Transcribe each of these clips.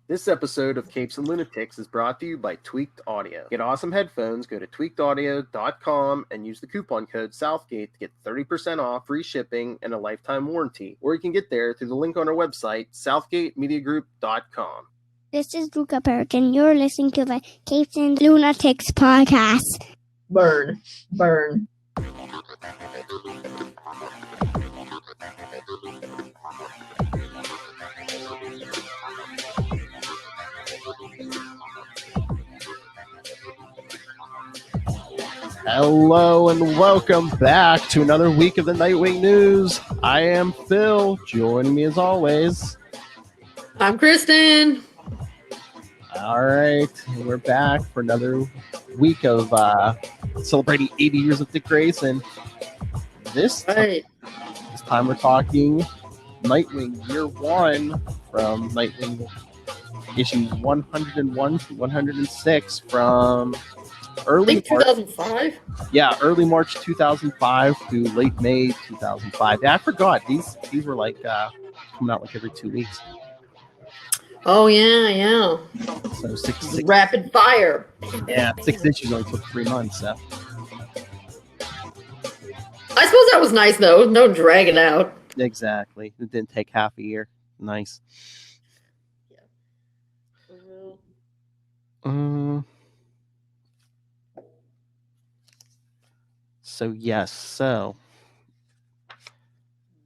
This episode of Capes and Lunatics is brought to you by Tweaked Audio. Get awesome headphones, go to tweakedaudio.com and use the coupon code Southgate to get 30% off, free shipping, and a lifetime warranty. Or you can get there through the link on our website, southgatemediagroup.com. This is Luca Perk, and you're listening to the Capes and Lunatics Podcast. Burn. Hello and welcome back to another week of the Nightwing News. I am Phil. Joining me as always, I'm Kristen. All right, we're back for another week of celebrating 80 years of Dick Grayson. This time we're talking Nightwing Year 1 from Nightwing issues 101 to 106 from early 2005? Yeah, early March 2005 to late May 2005. Yeah, I forgot. These were like coming out like every 2 weeks. Oh, yeah. So six rapid fire. Yeah, 6 issues only took 3 months. So. I suppose that was nice, though. No dragging out. Exactly. It didn't take half a year. Nice. So, yes. So.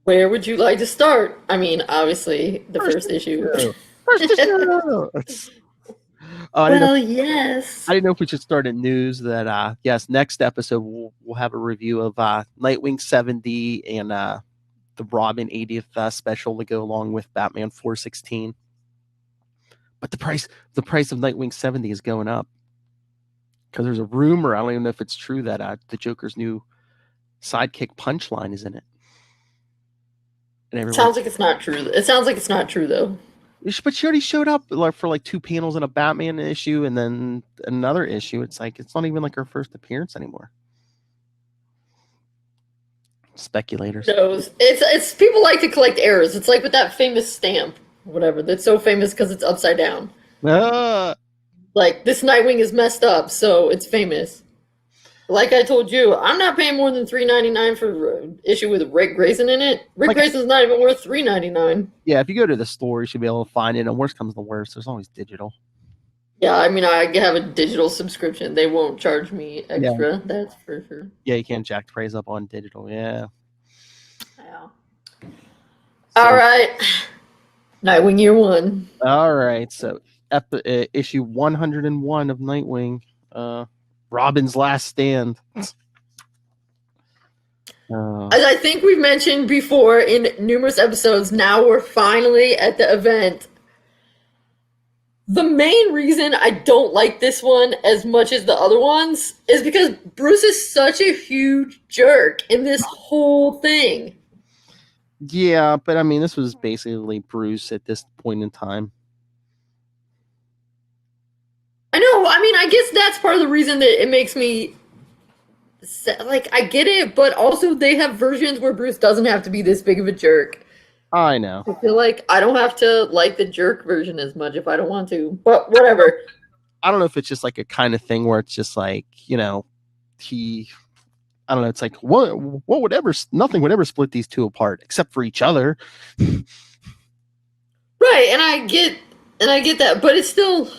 Where would you like to start? I mean, obviously, the first issue. Yes. Yes. I didn't know if we should start at news that, yes, next episode we'll have a review of Nightwing 70 and the Robin 80th special to go along with Batman 416. But the price of Nightwing 70 is going up because there's a rumor, I don't even know if it's true, that the Joker's new sidekick Punchline is in it. And sounds like it's not true. It sounds like it's not true, though. But she already showed up for 2 panels in a Batman issue and then another issue. It's not even like her first appearance anymore. Speculators. No, it's people like to collect errors. It's like with that famous stamp, whatever, that's so famous because it's upside down. Like, this Nightwing is messed up, so it's famous. Like I told you, I'm not paying more than $3.99 for an issue with Rick Grayson in it. Rick Grayson's not even worth $3.99. Yeah, if you go to the store, you should be able to find it. And worst comes to worst, there's always digital. Yeah, I mean, I have a digital subscription. They won't charge me extra. Yeah. That's for sure. Yeah, you can't jack the price up on digital. Yeah. All right. Nightwing Year 1. All right. So, issue 101 of Nightwing. Robin's Last Stand. As I think we've mentioned before in numerous episodes, now we're finally at the event. The main reason I don't like this one as much as the other ones is because Bruce is such a huge jerk in this whole thing. Yeah, but I mean, this was basically Bruce at this point in time. I know. I mean, I guess that's part of the reason that it makes me I get it, but also they have versions where Bruce doesn't have to be this big of a jerk. I know. I feel like I don't have to like the jerk version as much if I don't want to, but whatever. I don't know if it's just like a kind of thing where it's just like, I don't know. It's like, nothing would ever split these two apart except for each other. Right. And I get that, but it's still,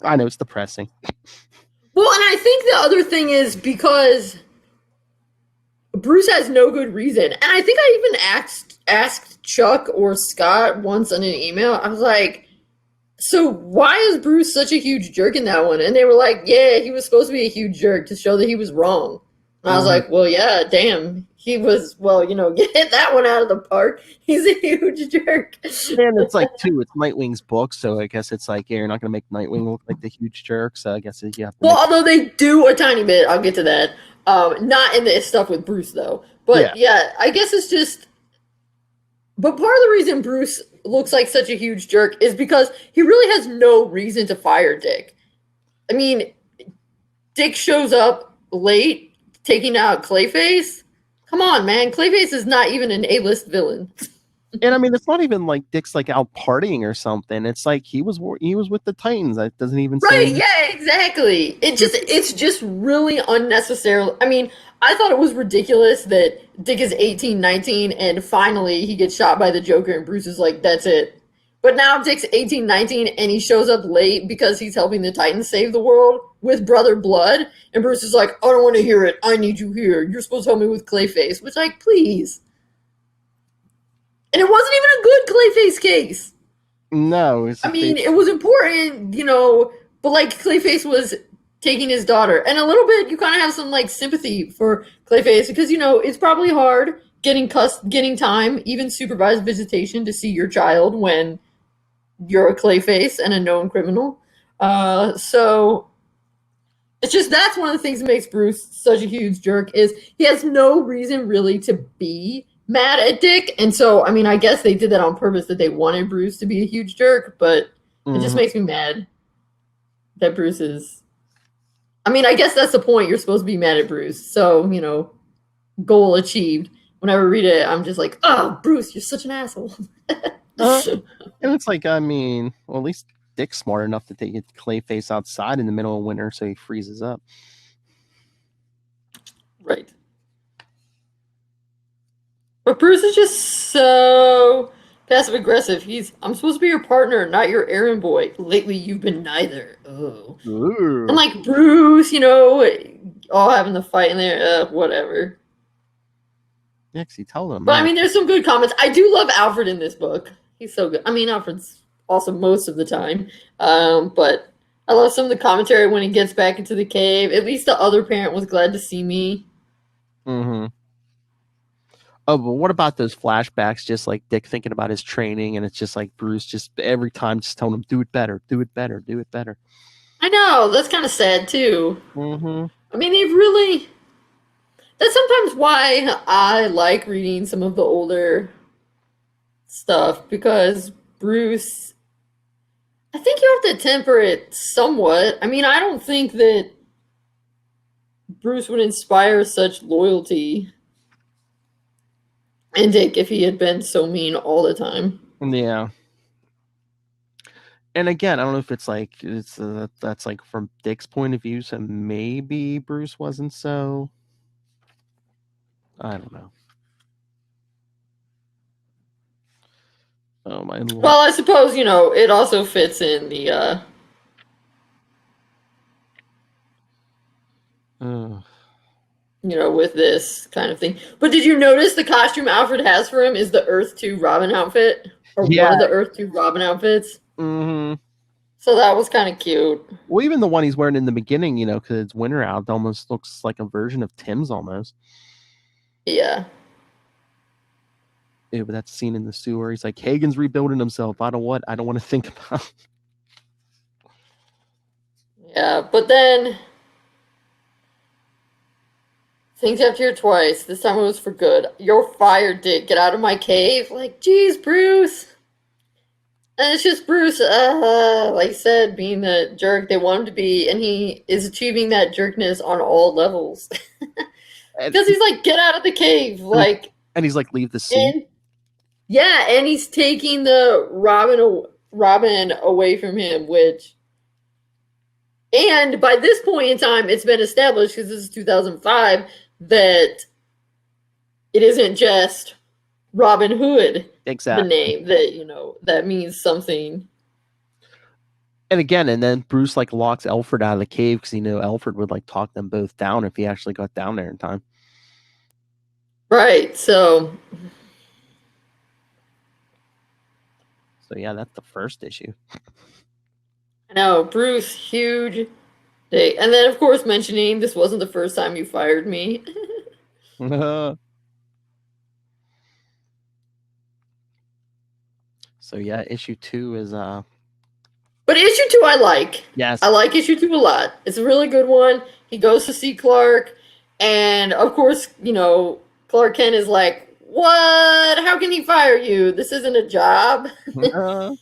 I know it's depressing. Well, and I think the other thing is because Bruce has no good reason. And I think I even asked Chuck or Scott once in an email. I was like, so why is Bruce such a huge jerk in that one? And they were like, yeah, he was supposed to be a huge jerk to show that he was wrong. And I was like, well, yeah, damn. He was, get that one out of the park. He's a huge jerk. And it's like, too, it's Nightwing's book, so I guess it's like, yeah, you're not going to make Nightwing look like the huge jerk, so I guess you have to. Well, although they do a tiny bit, I'll get to that. Not in the stuff with Bruce, though. But, yeah, I guess it's just. But part of the reason Bruce looks like such a huge jerk is because he really has no reason to fire Dick. I mean, Dick shows up late, taking out Clayface. Come on, man. Clayface is not even an A-list villain. And I mean, it's not even like Dick's like out partying or something. It's like he was with the Titans. That doesn't even Right, seem yeah, exactly. It's just really unnecessary. I mean, I thought it was ridiculous that Dick is 18, 19, and finally he gets shot by the Joker and Bruce is like, that's it. But now Dick's 18, 19, and he shows up late because he's helping the Titans save the world with Brother Blood, and Bruce is like, I don't want to hear it. I need you here. You're supposed to help me with Clayface. Which, like, please. And it wasn't even a good Clayface case. no. I mean, it was important, but like Clayface was taking his daughter, and a little bit you kind of have some like sympathy for Clayface because it's probably hard getting time, even supervised visitation, to see your child when you're a Clayface and a known criminal. So it's just that's one of the things that makes Bruce such a huge jerk is he has no reason really to be mad at Dick, and so I mean I guess they did that on purpose that they wanted Bruce to be a huge jerk, but it just makes me mad that Bruce is. I mean I guess that's the point. You're supposed to be mad at Bruce, so goal achieved. Whenever I read it, I'm just like, oh, Bruce, you're such an asshole. And it's like, I mean, well, at least Dick's smart enough to take Clayface outside in the middle of winter so he freezes up. Right. But Bruce is just so passive aggressive. I'm supposed to be your partner, not your errand boy. Lately, you've been neither. Oh. And like Bruce, all having the fight in there, whatever. Yeah, because he tells him. But I mean, there's some good comments. I do love Alfred in this book. He's so good. I mean, Alfred's awesome most of the time. But I love some of the commentary when he gets back into the cave. At least the other parent was glad to see me. Mm-hmm. Oh, but what about those flashbacks? Just like Dick thinking about his training, and it's just like Bruce just every time just telling him, do it better, do it better, do it better. I know. That's kind of sad, too. Mm-hmm. I mean, they've really... That's sometimes why I like reading some of the older stuff, because Bruce... I think you have to temper it somewhat. I mean, I don't think that Bruce would inspire such loyalty in Dick if he had been so mean all the time. Yeah. And again, I don't know if it's like that's like from Dick's point of view, so maybe Bruce wasn't so. I don't know. Oh my Lord. Well, I suppose it also fits in the. With this kind of thing. But did you notice the costume Alfred has for him is the Earth 2 Robin outfit? Or one of the Earth 2 Robin outfits? Mm-hmm. So that was kind of cute. Well, even the one he's wearing in the beginning, because it's winter out, it almost looks like a version of Tim's almost. Yeah. Yeah, but that scene in the sewer, he's like, Hagen's rebuilding himself. I don't want to think about. Yeah, but then things have to hear twice. This time it was for good. You're fired, Dick. Get out of my cave. Like, geez, Bruce. And it's just Bruce, like I said, being the jerk they want him to be, and he is achieving that jerkness on all levels. Because he's like, get out of the cave. Like, and he's like, leave the scene. And he's taking the Robin away from him, and by this point in time, it's been established, because this is 2005, that it isn't just Robin Hood, exactly, the name that means something. And again, and then Bruce like locks Alfred out of the cave because Alfred would like talk them both down if he actually got down there in time. Right. So yeah, that's the first issue. I know, Bruce, huge day. And then, of course, mentioning this wasn't the first time you fired me. So yeah, issue 2 is But issue 2 I like. Yes. I like issue 2 a lot. It's a really good one. He goes to see Clark, and of course, Clark Kent is like, what? How can he fire you? This isn't a job. And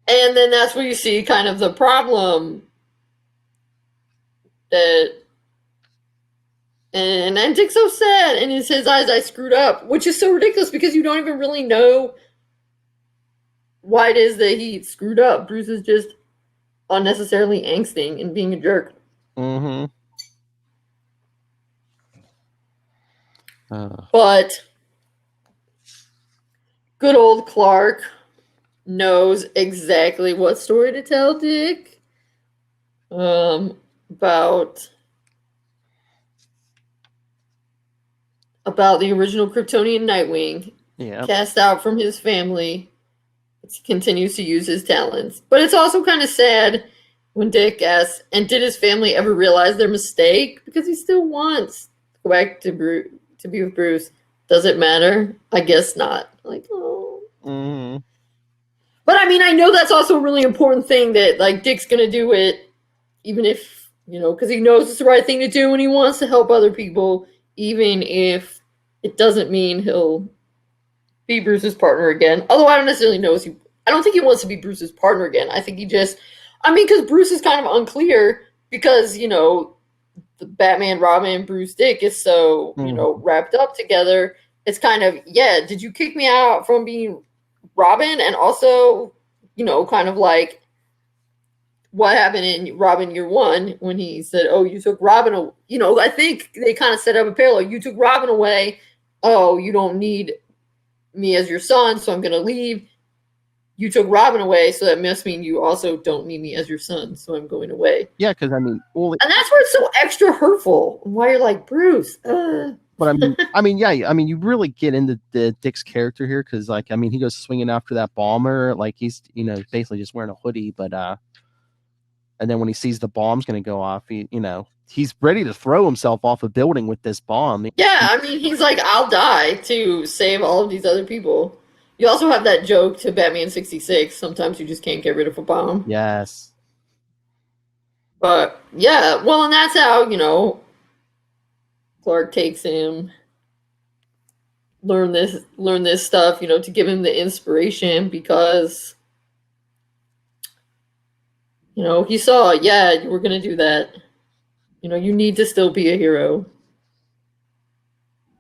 then that's where you see kind of the problem that, and Dick's so sad, and in his eyes, I screwed up, which is so ridiculous because you don't even really know why it is that he screwed up. Bruce is just unnecessarily angsting and being a jerk. Mm-hmm. But good old Clark knows exactly what story to tell Dick. About the original Kryptonian Nightwing, cast out from his family. He continues to use his talents. But it's also kind of sad when Dick asks, and did his family ever realize their mistake? Because he still wants to go back to be with Bruce. Does it matter? I guess not. Like, oh. Mm-hmm. But I mean, I know that's also a really important thing that, like, Dick's going to do it, even if, because he knows it's the right thing to do and he wants to help other people, even if it doesn't mean he'll be Bruce's partner again. Although I don't necessarily know I don't think he wants to be Bruce's partner again. I think because Bruce is kind of unclear because, the Batman, Robin, Bruce, Dick is so, wrapped up together. It's kind of, did you kick me out from being Robin? And also, kind of like what happened in Robin Year One when he said, oh, you took Robin away. I think they kind of set up a parallel. You took Robin away. Oh, you don't need me as your son, so I'm going to leave. You took Robin away, so that must mean you also don't need me as your son, so I'm going away. Yeah, because and that's where it's so extra hurtful. Why you're like, Bruce. But you really get into the Dick's character here because, he goes swinging after that bomber, like he's, basically just wearing a hoodie, but and then when he sees the bomb's going to go off, he's ready to throw himself off a building with this bomb. Yeah, he's like, I'll die to save all of these other people. You also have that joke to Batman 66. Sometimes you just can't get rid of a bomb. Yes. But, yeah, well, and that's how, Clark takes him, learn this stuff, to give him the inspiration because, he saw, you were going to do that. You need to still be a hero.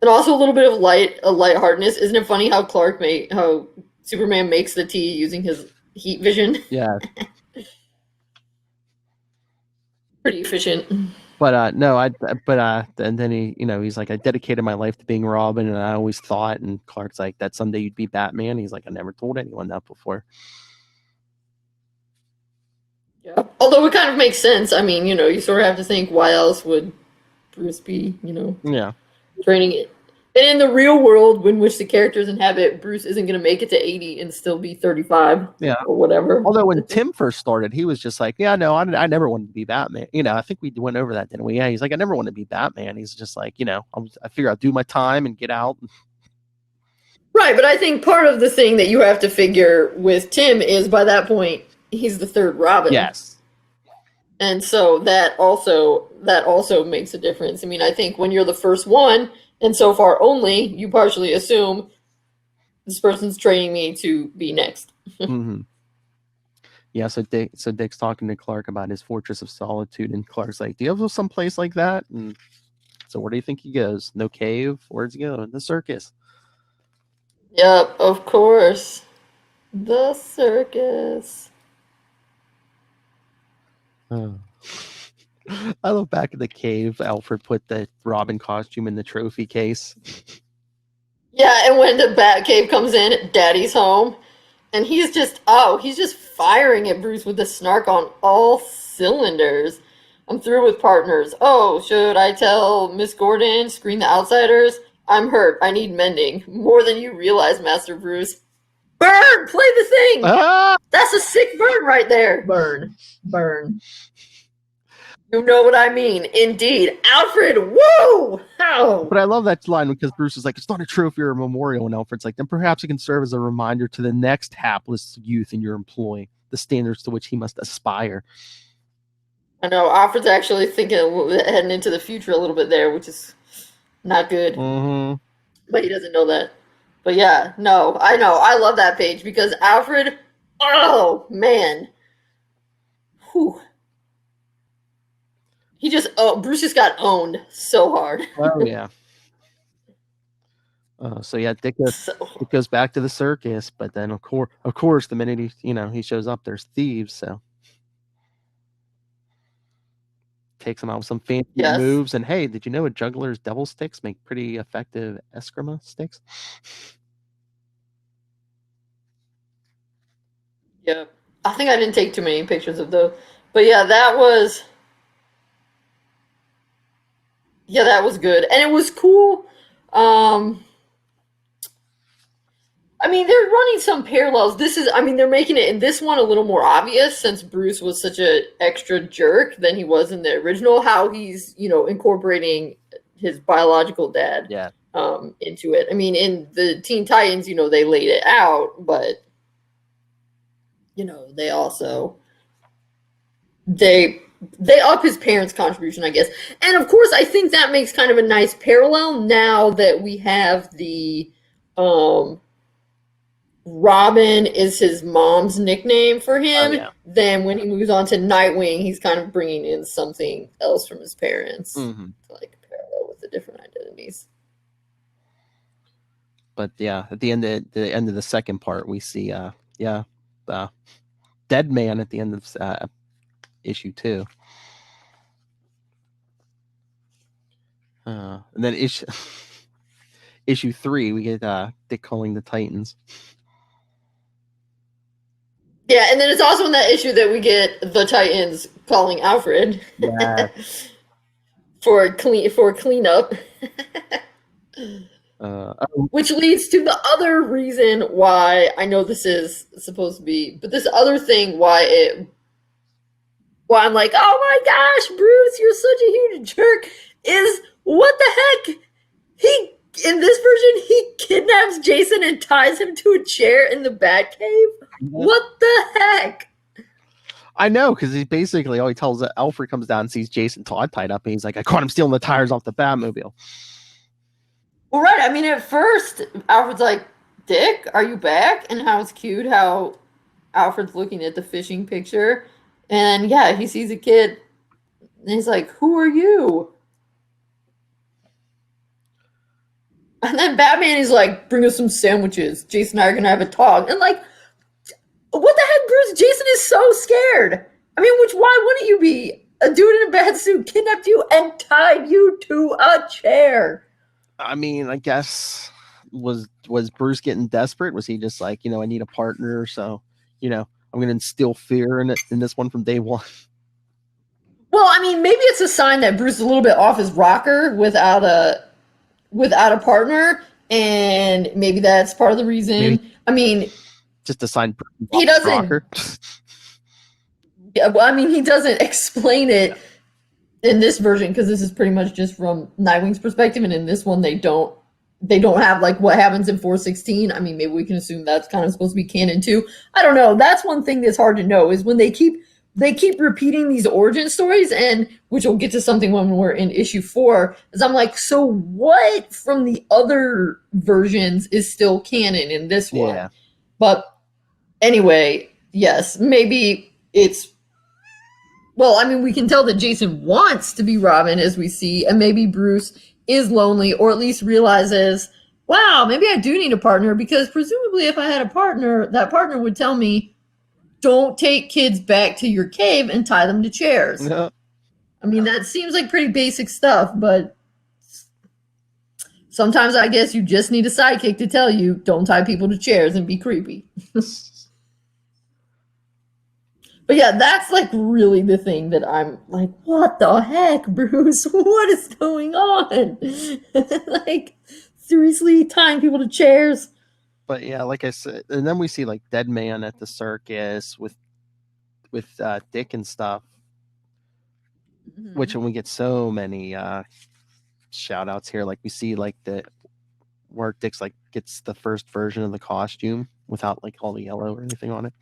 And also a little bit of lightheartedness. Isn't it funny how how Superman makes the tea using his heat vision? Yeah. Pretty efficient. But and then he, he's like, I dedicated my life to being Robin, and I always thought, and Clark's like, that someday you'd be Batman. He's like, I never told anyone that before. Yeah. Although it kind of makes sense. You sort of have to think, why else would Bruce be, yeah, training it? And in the real world, in which the characters inhabit, Bruce isn't going to make it to 80 and still be 35. Yeah. Or whatever. Although when Tim first started, he was just like, yeah, no, I never wanted to be Batman. I think we went over that, didn't we? Yeah, he's like, I never wanted to be Batman. He's just like, I figure I'll do my time and get out. Right, but I think part of the thing that you have to figure with Tim is by that point, he's the third Robin. Yes. And so that also makes a difference. I think when you're the first one, and so far only, you partially assume this person's training me to be next. Mm-hmm. Yeah, so Dick's talking to Clark about his Fortress of Solitude, and Clark's like, do you have some place like that? And so where do you think he goes? No cave? Where's he go? The circus. Yep, of course. The circus. Oh. I love back in the cave, Alfred put the Robin costume in the trophy case. Yeah, and when the Batcave comes in, Daddy's home, and he's just firing at Bruce with the snark on all cylinders. I'm through with partners. Oh, should I tell Miss Gordon, screen the outsiders? I'm hurt. I need mending. More than you realize, Master Bruce. Burn! Play the thing! Ah! That's a sick burn right there. Burn. You know what I mean. Indeed. Alfred, woo! How? But I love that line because Bruce is like, it's not a trophy or a memorial. And Alfred's like, then perhaps it can serve as a reminder to the next hapless youth in your employ, the standards to which he must aspire. I know. Alfred's actually heading into the future a little bit there, which is not good. Mm-hmm. But he doesn't know that. But yeah, no, I know. I love that page because Alfred, oh, man. Whew. Bruce just got owned so hard. Oh, yeah. So yeah, Dick So goes back to the circus, but then of course, the minute he shows up, there's thieves. So takes him out with some fancy yes. moves. And hey, did you know a juggler's devil sticks make pretty effective eskrima sticks? Yeah. I think I didn't take too many pictures of those. But yeah, that was good. And it was cool. I mean, they're running some parallels. They're making it in this one a little more obvious since Bruce was such an extra jerk than he was in the original, how he's, incorporating his biological dad Yeah. Into it. I mean, in the Teen Titans, they laid it out, but, they also, they up his parents' contribution, I guess. And of course, I think that makes kind of a nice parallel now that we have the, Robin is his mom's nickname for him. Yeah. Then when he moves on to Nightwing, he's kind of bringing in something else from his parents to parallel with the different identities. But yeah, at the end of the second part, we see Dead Man at the end of issue 2. And then issue 3, we get Dick calling the Titans. Yeah, and then it's also in that issue that we get the Titans calling Alfred for cleanup. Which leads to the other reason why I know this is supposed to be, but this other thing why I'm like, oh my gosh, Bruce, you're such a huge jerk, is what the heck? In this version, he kidnaps Jason and ties him to a chair in the Batcave. What the heck? I know, because he basically all he tells Alfred comes down and sees Jason Todd tied up, and he's like, I caught him stealing the tires off the Batmobile. Well, right. I mean, at first, Alfred's like, Dick, are you back? And how it's cute how Alfred's looking at the fishing picture. And yeah, he sees a kid, and he's like, who are you? And then Batman is like, bring us some sandwiches. Jason and I are going to have a talk. And like, what the heck, Bruce? Jason is so scared. I mean, why wouldn't you be? A dude in a bad suit kidnapped you and tied you to a chair. I mean, I guess, was Bruce getting desperate? Was he just like, I need a partner, so, I'm going to instill fear in this one from day one? Well, I mean, maybe it's a sign that Bruce is a little bit off his rocker without a partner, and maybe that's part of the reason. Maybe. I mean, just a sign he doesn't. Yeah, well, I mean, he doesn't explain it in this version because this is pretty much just from Nightwing's perspective, and in this one, they don't have like what happens in 416. I mean, maybe we can assume that's kind of supposed to be canon too. I don't know. That's one thing that's hard to know is when they keep repeating these origin stories, and which we'll get to something when we're in issue 4, is I'm like, so what from the other versions is still canon in this one? Yeah. But anyway, yes, maybe it's, well, I mean, we can tell that Jason wants to be Robin, as we see, and maybe Bruce is lonely, or at least realizes, wow, maybe I do need a partner, because presumably if I had a partner, that partner would tell me, don't take kids back to your cave and tie them to chairs. No. I mean, that seems like pretty basic stuff, but sometimes I guess you just need a sidekick to tell you, don't tie people to chairs and be creepy. But yeah, that's like really the thing that I'm like, what the heck, Bruce? What is going on? Like, seriously, tying people to chairs? But yeah, like I said, and then we see like Dead Man at the circus with Dick and stuff, which when we get so many shout outs here, like we see like where Dick's like gets the first version of the costume without like all the yellow or anything on it.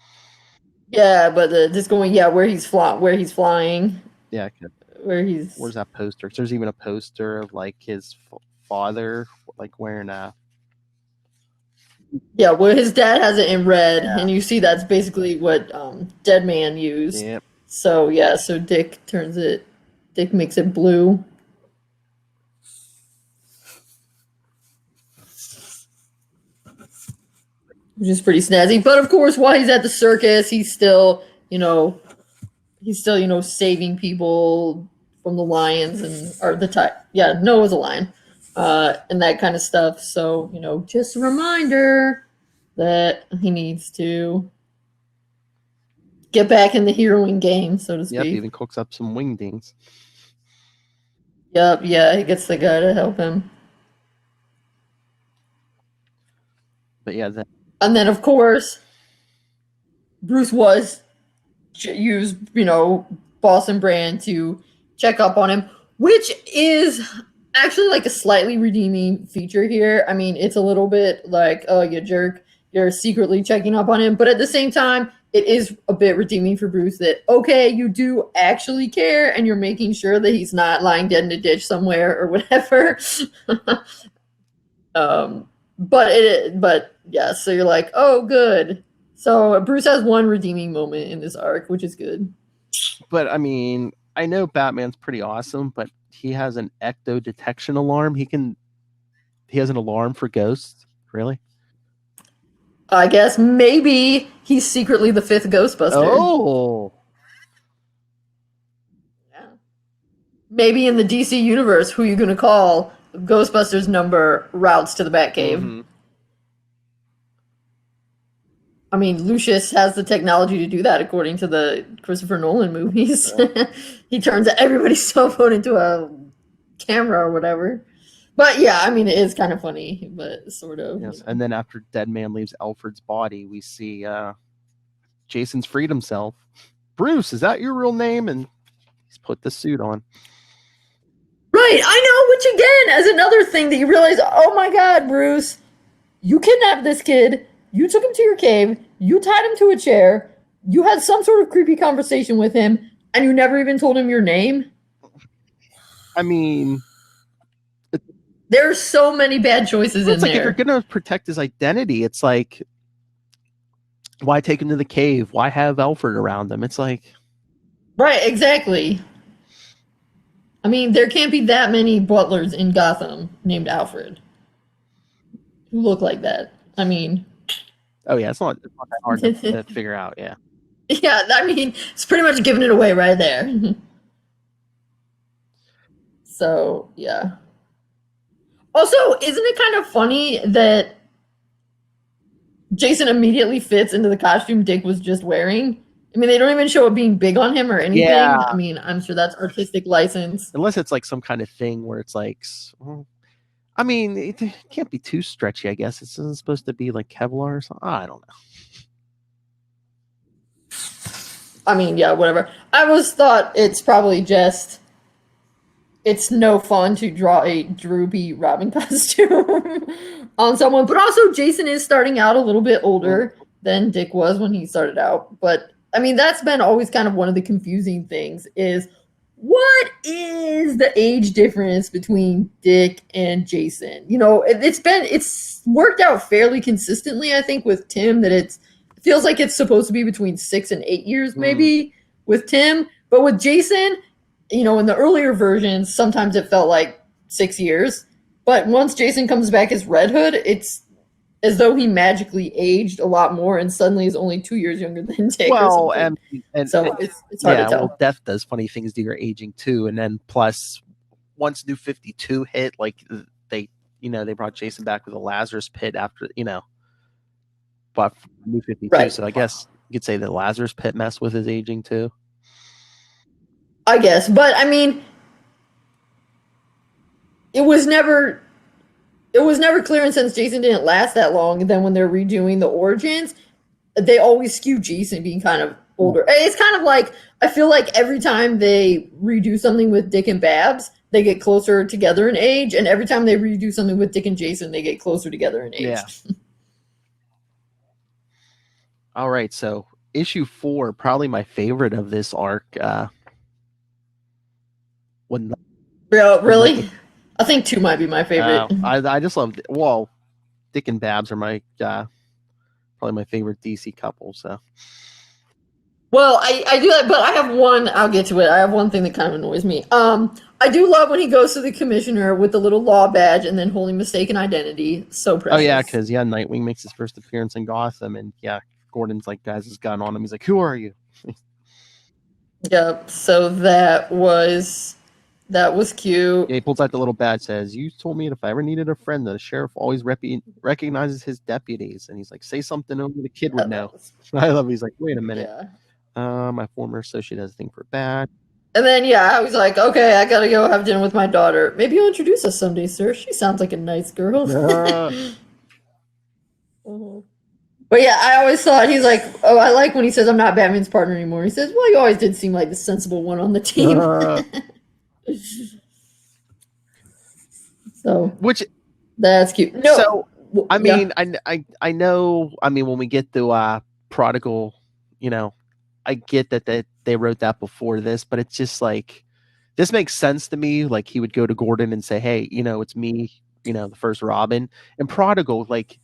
Yeah, but just going, where he's flying. Yeah, where's that poster? There's even a poster of like his father, like wearing a. Yeah, well, his dad has it in red, and you see that's basically what Dead Man used. Yep. So yeah, so Dick makes it blue. which is pretty snazzy. But of course, while he's at the circus, he's still, saving people from the lions Noah's a lion, and that kind of stuff. So, just a reminder that he needs to get back in the heroing game, so to speak. Yep, even cooks up some wingdings. Yep, yeah, he gets the guy to help him. But yeah, and then of course, Bruce was used, Boston Brand to check up on him, which is actually like a slightly redeeming feature here. I mean, it's a little bit like, oh, you jerk, you're secretly checking up on him, but at the same time, it is a bit redeeming for Bruce that, okay, you do actually care and you're making sure that he's not lying dead in a ditch somewhere or whatever. But yeah, so you're like, oh, good. So Bruce has one redeeming moment in this arc, which is good. But I mean, I know Batman's pretty awesome, but he has an ecto detection alarm. He has an alarm for ghosts. Really? I guess maybe he's secretly the fifth Ghostbuster. Oh. Yeah. Maybe in the DC universe, who you going to call? Ghostbusters number routes to the Batcave. Mm-hmm. I mean, Lucius has the technology to do that, according to the Christopher Nolan movies. Yeah. He turns everybody's cell phone into a camera or whatever. But yeah, I mean, it is kind of funny, but sort of. Yes, and then after Deadman leaves Alfred's body, we see Jason's freed himself. Bruce, is that your real name? And he's put the suit on. Right, I know, which again, as another thing that you realize, oh my God, Bruce, you kidnapped this kid, you took him to your cave, you tied him to a chair, you had some sort of creepy conversation with him, and you never even told him your name? I mean... There are so many bad choices in there. If you're going to protect his identity, it's like, why take him to the cave? Why have Alfred around him? It's like... Right, exactly. I mean, there can't be that many butlers in Gotham named Alfred who look like that. I mean... Oh, yeah, it's not that hard to figure out, yeah. Yeah, I mean, it's pretty much giving it away right there. So, yeah. Also, isn't it kind of funny that Jason immediately fits into the costume Dick was just wearing? I mean, they don't even show it being big on him or anything. Yeah. I mean, I'm sure that's artistic license. Unless it's like some kind of thing where it's like, well, I mean, it can't be too stretchy, I guess. It's supposed to be like Kevlar or something. I don't know. I mean, yeah, whatever. I always thought it's probably just... It's no fun to draw a droopy Robin costume on someone. But also, Jason is starting out a little bit older than Dick was when he started out. But, I mean, that's been always kind of one of the confusing things is, what is the age difference between Dick and Jason? You know, it's worked out fairly consistently, I think, with Tim, that it feels like it's supposed to be between 6 and 8 years, maybe, with Tim. But with Jason... You know, in the earlier versions, sometimes it felt like 6 years. But once Jason comes back as Red Hood, it's as though he magically aged a lot more and suddenly is only 2 years younger than Dick. Well, and so it's hard to tell. Well, Death does funny things to your aging too. And then plus, once New 52 hit, like they brought Jason back with a Lazarus Pit after, but New 52. Right. So I guess you could say the Lazarus Pit messed with his aging too. I guess, but I mean, it was never clear, and since Jason didn't last that long, then when they're redoing the origins, they always skew Jason being kind of older. It's kind of like, I feel like every time they redo something with Dick and Babs, they get closer together in age, and every time they redo something with Dick and Jason, they get closer together in age. Yeah. All right, so issue 4, probably my favorite of this arc. Really? I think 2 might be my favorite. I just love. Well, Dick and Babs are my probably my favorite DC couple. So Well, I do that, but I have one. I'll get to it. I have one thing that kind of annoys me. I do love when he goes to the commissioner with the little law badge and then holding mistaken identity. So precious. Oh yeah, because Nightwing makes his first appearance in Gotham, and Gordon's like has his gun on him. He's like, "Who are you?" Yep. So that was cute. Yeah, he pulls out the little badge, says, "You told me if I ever needed a friend, the sheriff always recognizes his deputies." And he's like, "Say something only the kid would know." I love it. He's like, "Wait a minute. Yeah. My former associate has a thing for Bat." And then I was like, "Okay, I gotta go have dinner with my daughter. Maybe you'll introduce us someday, sir. She sounds like a nice girl." But yeah, I always thought he's like, oh, I like when he says I'm not Batman's partner anymore. He says, well, you always did seem like the sensible one on the team. So, which that's cute. No, so I mean, I know. I mean, when we get to Prodigal, I get that they wrote that before this, but it's just like this makes sense to me. Like he would go to Gordon and say, "Hey, it's me. The first Robin." And Prodigal, like,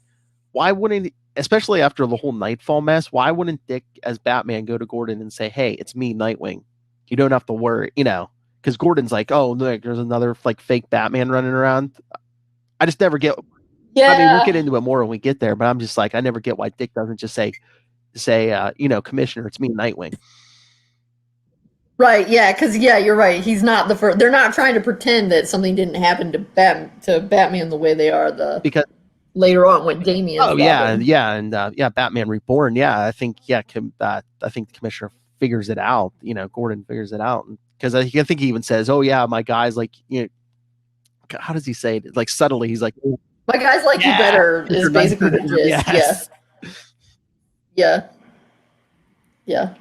why wouldn't? Especially after the whole Nightfall mess, why wouldn't Dick as Batman go to Gordon and say, "Hey, it's me, Nightwing. You don't have to worry," because Gordon's like, "Oh, look, there's another like fake Batman running around." I just never get. Yeah. I mean, we'll get into it more when we get there, but I'm just like, I never get why Dick doesn't just say, Commissioner, it's me, Nightwing. Right. Yeah. Because you're right. He's not the first. They're not trying to pretend that something didn't happen to Batman the way they are because. Later on, when Damian. Oh yeah, and Batman Reborn. Yeah, I think I think the commissioner figures it out. Gordon figures it out because I think he even says, "Oh yeah, my guy's like how does he say it? Like subtly, he's like, my guys like you better." Is basically the gist. Yes. Yeah.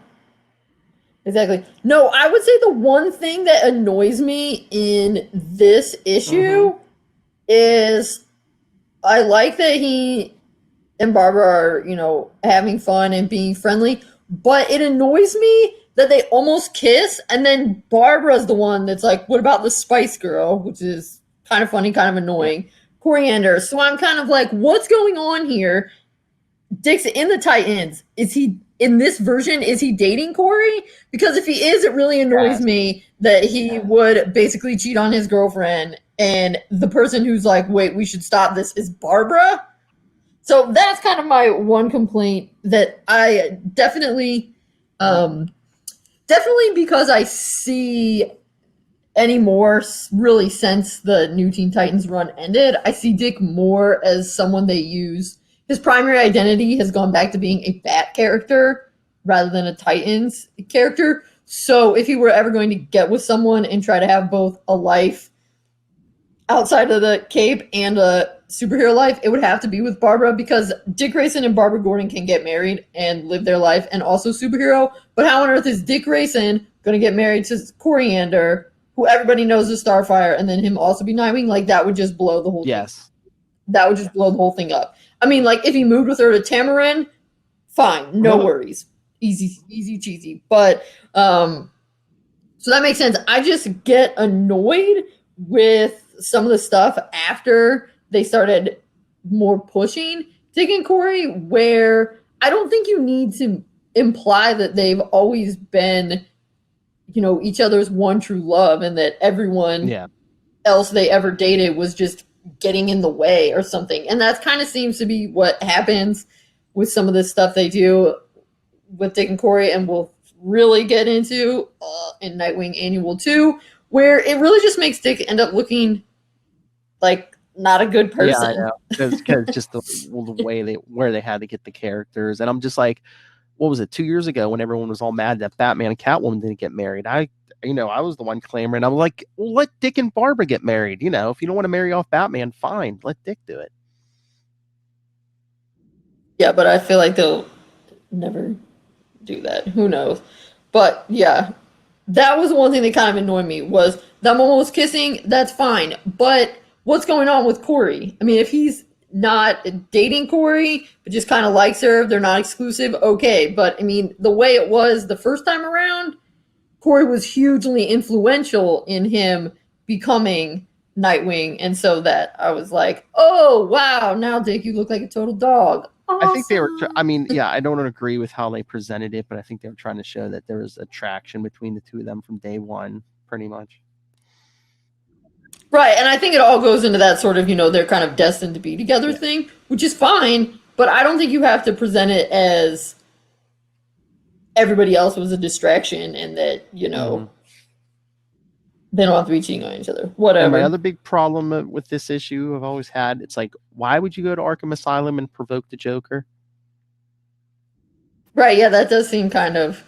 Exactly. No, I would say the one thing that annoys me in this issue is. I like that he and Barbara are, having fun and being friendly, but it annoys me that they almost kiss, and then Barbara's the one that's like, what about the Spice Girl? Which is kind of funny, kind of annoying. Coriander. So I'm kind of like, what's going on here? Dick's in the Titans. In this version, is he dating Corey? Because if he is, it really annoys me that he would basically cheat on his girlfriend. And the person who's like, wait, we should stop this is Barbara. So that's kind of my one complaint that I definitely because I see anymore really since the New Teen Titans run ended, I see Dick more as someone they use. His primary identity has gone back to being a Bat character rather than a Titans character. So if he were ever going to get with someone and try to have both a life outside of the cape and a superhero life, it would have to be with Barbara, because Dick Grayson and Barbara Gordon can get married and live their life and also superhero. But how on earth is Dick Grayson going to get married to Coriander, who everybody knows is Starfire, and then him also be Nightwing? Like, that would just blow the whole thing. That would just blow the whole thing up. I mean, like, if he moved with her to Tamarin, fine, no worries. Easy cheesy. But, so that makes sense. I just get annoyed with some of the stuff after they started more pushing Dick and Corey, where I don't think you need to imply that they've always been, each other's one true love, and that everyone else they ever dated was just getting in the way or something. And that kind of seems to be what happens with some of this stuff they do with Dick and Corey, and we'll really get into in Nightwing Annual 2, where it really just makes Dick end up looking like not a good person. Yeah, because just the way where they had to get the characters. And I'm just like, what was it, 2 years ago when everyone was all mad that Batman and Catwoman didn't get married? I was the one clamoring. I'm like, well, let Dick and Barbara get married. If you don't want to marry off Batman, fine, let Dick do it. Yeah, but I feel like they'll never do that. Who knows? But yeah, that was one thing that kind of annoyed me, was them almost kissing. That's fine, but what's going on with Corey? I mean, if he's not dating Corey, but just kind of likes her, they're not exclusive, okay. But I mean, the way it was the first time around, Corey was hugely influential in him becoming Nightwing, and so that I was like, oh wow, now Dick, you look like a total dog. Awesome. I think they were. I mean, yeah, I don't agree with how they presented it, but I think they were trying to show that there was attraction between the two of them from day one, pretty much. Right, and I think it all goes into that sort of, they're kind of destined to be together thing, which is fine, but I don't think you have to present it as everybody else was a distraction and that, they don't have to be cheating on each other. Whatever. And my other big problem with this issue I've always had, it's like, why would you go to Arkham Asylum and provoke the Joker? Right, yeah, that does seem kind of...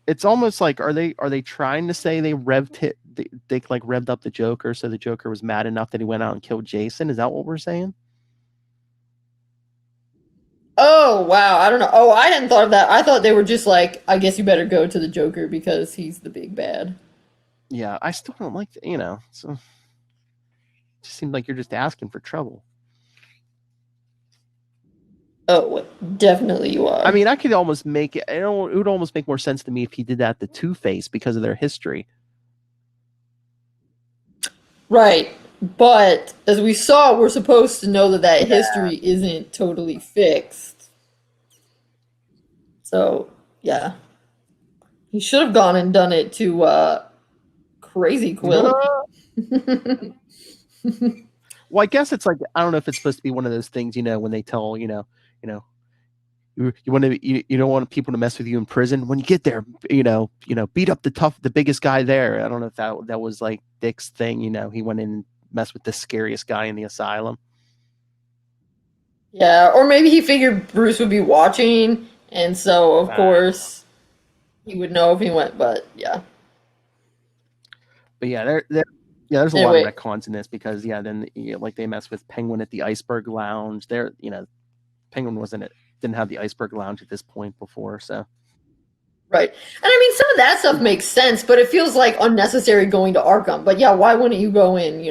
It's almost like, are they trying to say they revved up the Joker so the Joker was mad enough that he went out and killed Jason? Is that what we're saying? Oh, wow, I don't know. Oh, I hadn't thought of that. I thought they were just like, I guess you better go to the Joker because he's the big bad. Yeah, I still don't like that, so it just seems like you're just asking for trouble. Oh, definitely you are. I mean, I could almost make it, it would almost make more sense to me if he did that to Two-Face because of their history. Right, but as we saw, we're supposed to know that history isn't totally fixed. So, yeah. He should have gone and done it to Crazy Quill. Well, I guess it's like, I don't know if it's supposed to be one of those things, when they tell, you don't want people to mess with you in prison. When you get there, beat up the biggest guy there. I don't know if that was like Dick's thing. He went in and messed with the scariest guy in the asylum. Yeah, or maybe he figured Bruce would be watching, and so of course he would know if he went. But yeah. But yeah, there's a lot of retcons in this because then like they mess with Penguin at the Iceberg Lounge. There, Penguin didn't have the Iceberg Lounge at this point before, so. Right. And I mean, some of that stuff makes sense, but it feels like unnecessary going to Arkham. But yeah, why wouldn't you go in,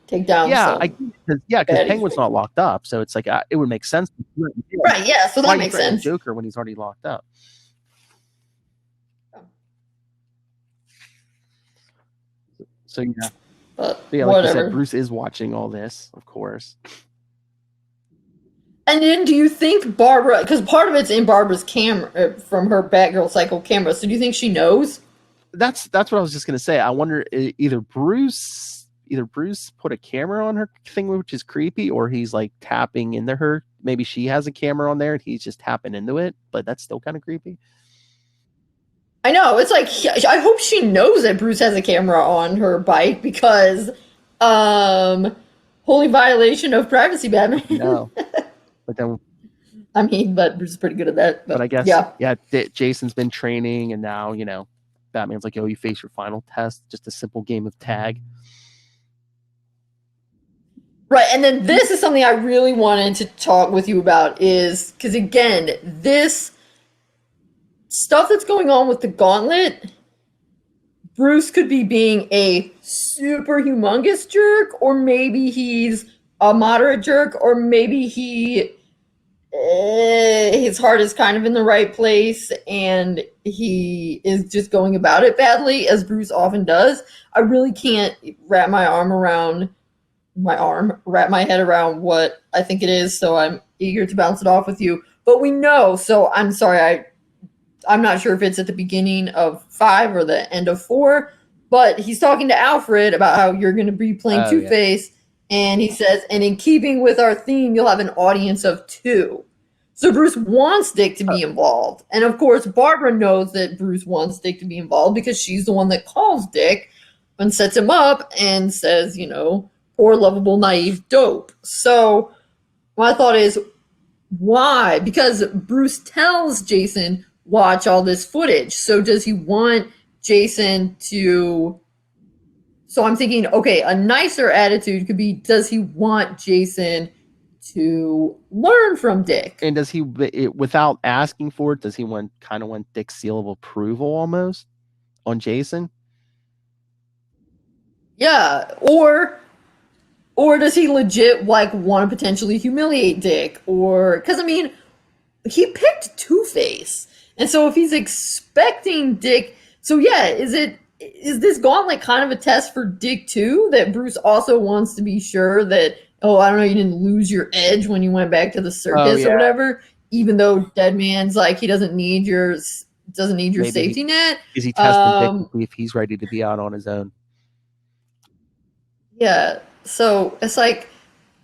take down because Penguin's not locked up, so it's like it would make sense. Right, yeah, so that makes sense. Joker when he's already locked up. So yeah. Like whatever. you said, Bruce is watching all this, of course. And then do you think Barbara, because part of it's in Barbara's camera, from her Batgirl Cycle camera, so do you think she knows? That's what I was just going to say. I wonder, either Bruce put a camera on her thing, which is creepy, or he's like tapping into her. Maybe she has a camera on there and he's just tapping into it, but that's still kind of creepy. I know, it's like, I hope she knows that Bruce has a camera on her bike because, holy violation of privacy, Batman. No. But then, but Bruce is pretty good at that. But I guess, Jason's been training, and now, Batman's like, "Oh, you face your final test. Just a simple game of tag." Right, and then this is something I really wanted to talk with you about is, because again, this stuff that's going on with the Gauntlet, Bruce could be being a super humongous jerk, or maybe he's a moderate jerk, or maybe his heart is kind of in the right place and he is just going about it badly, as Bruce often does. I really can't wrap my head around what I think it is, so I'm eager to bounce it off with you. But we know, so I'm sorry, I'm not sure if it's at the beginning of 5 or the end of 4, but he's talking to Alfred about how you're going to be playing Two-Face. And he says, and in keeping with our theme, you'll have an audience of 2. So Bruce wants Dick to be involved. And of course, Barbara knows that Bruce wants Dick to be involved because she's the one that calls Dick and sets him up and says, poor, lovable, naive dope. So my thought is, why? Because Bruce tells Jason, watch all this footage. So does he want Jason to... So I'm thinking, okay, a nicer attitude could be, does he want Jason to learn from Dick? And does he, without asking for it, does he want Dick's seal of approval almost on Jason? Yeah, or does he legit want to potentially humiliate Dick? Or, because he picked Two-Face. And so if he's expecting Dick, so yeah, is it is this gauntlet kind of a test for Dick too? That Bruce also wants to be sure that, oh, I don't know, you didn't lose your edge when you went back to the circus or whatever. Even though Deadman's like he doesn't need your Maybe safety net. Is he testing Dick to see if he's ready to be out on his own? Yeah. So it's like,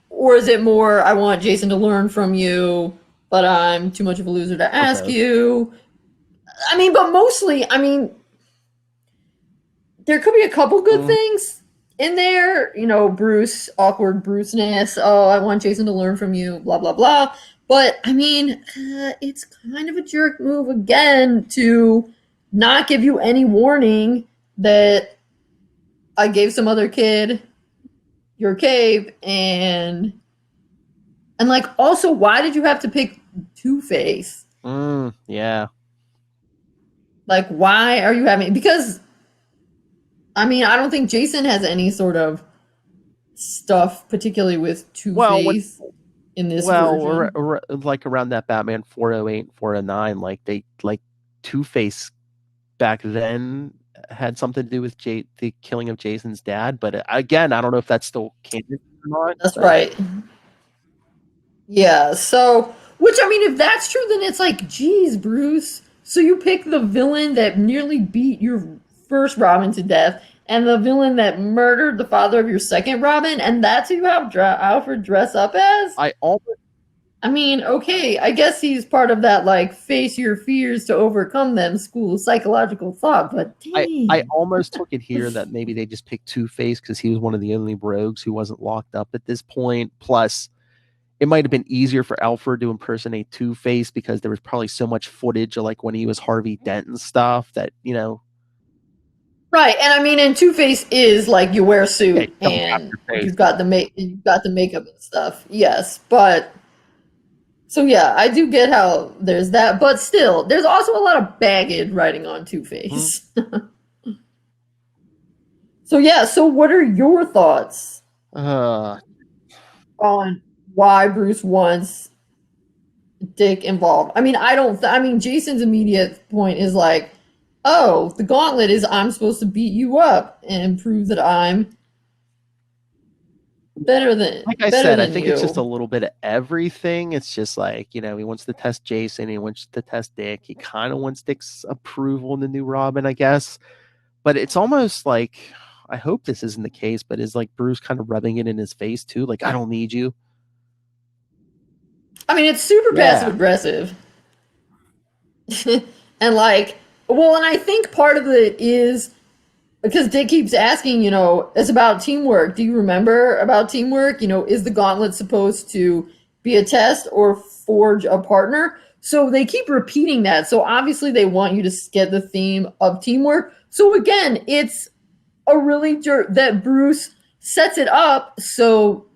or is it more, I want Jason to learn from you, but I'm too much of a loser to ask you? I mean, but mostly, I mean, there could be a couple good things in there. You know, Bruce, awkward Bruce-ness. Oh, I want Jason to learn from you, blah, blah, blah. But, I mean, it's kind of a jerk move again to not give you any warning that I gave some other kid your cave, and like, also, why did you have to pick Two-Face? Yeah. Like, why are you having, because I mean, I don't think Jason has any sort of stuff particularly with Two-Face in this version. Like around that Batman 408 409, like Two-Face back then had something to do with the killing of Jason's dad, but again, I don't know if that's still canon or not. That's right. Yeah, so, which, I mean, if that's true, then it's like, geez, Bruce, so you pick the villain that nearly beat your first Robin to death, and the villain that murdered the father of your second Robin, and that's who you have Alfred dress up as? I mean, okay, I guess he's part of that, like, face your fears to overcome them school of psychological thought, but dang. I almost took it here that maybe they just picked Two-Face because he was one of the only rogues who wasn't locked up at this point. Plus, it might have been easier for Alfred to impersonate Two-Face because there was probably so much footage of like when he was Harvey Dent and stuff that, you know. Right, and I mean, and Two-Face is like you wear a suit and you've got the makeup and stuff. Yes, but so yeah, I do get how there's that, but still, there's also a lot of baggage riding on Two-Face. So yeah, so what are your thoughts on why Bruce wants Dick involved? I mean, I mean, Jason's immediate point is like, oh, the gauntlet is I'm supposed to beat you up and prove that I'm better than, like I said, I think it's just a little bit of everything. It's just like, you know, he wants to test Jason, he wants to test Dick, he kind of wants Dick's approval in the new Robin, I guess. But it's almost like, I hope this isn't the case, but is like Bruce kind of rubbing it in his face too, like, I don't need you. I mean, it's super passive aggressive. And like, well, and I think part of it is because Dick keeps asking, you know, it's about teamwork. Do you remember about teamwork? You know, is the gauntlet supposed to be a test or forge a partner? So they keep repeating that. So obviously they want you to get the theme of teamwork. So again, it's a really that Bruce sets it up. So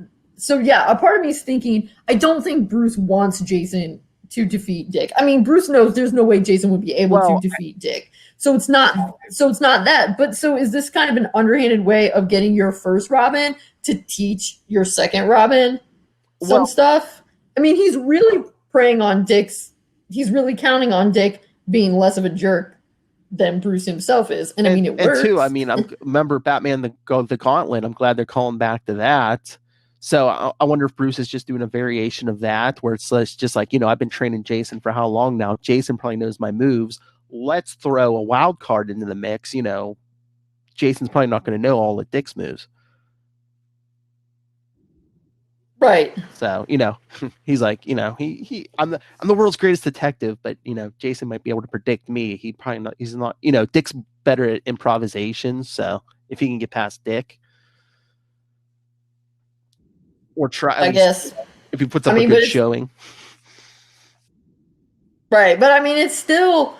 yeah, a part of me is thinking, I don't think Bruce wants Jason to defeat Dick. I mean, Bruce knows there's no way Jason would be able to defeat Dick. So it's not that. But so is this kind of an underhanded way of getting your first Robin to teach your second Robin some stuff? I mean, he's really preying on he's really counting on Dick being less of a jerk than Bruce himself is. And I mean, it works. And too, I mean, remember Batman the Gauntlet. I'm glad they're calling back to that. So I wonder if Bruce is just doing a variation of that, where it's just like, you know, I've been training Jason for how long now? Jason probably knows my moves. Let's throw a wild card into the mix. You know, Jason's probably not going to know all of Dick's moves. Right. So, you know, he's like, you know, I'm the world's greatest detective, but, you know, Jason might be able to predict me. He's not, you know, Dick's better at improvisation. So if he can get past Dick, or try, I guess, if he puts up a good showing. Right. But I mean, it's still,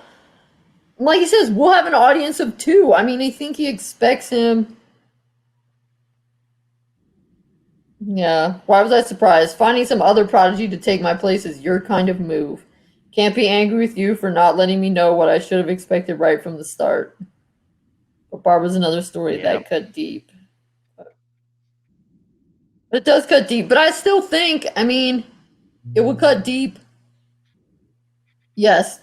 like he says, we'll have an audience of 2. I mean, I think he expects him. Yeah. Why was I surprised? Finding some other prodigy to take my place is your kind of move. Can't be angry with you for not letting me know what I should have expected right from the start. But Barbara's another story that cut deep. But it does cut deep. But I still think, I mean, it would cut deep. Yes.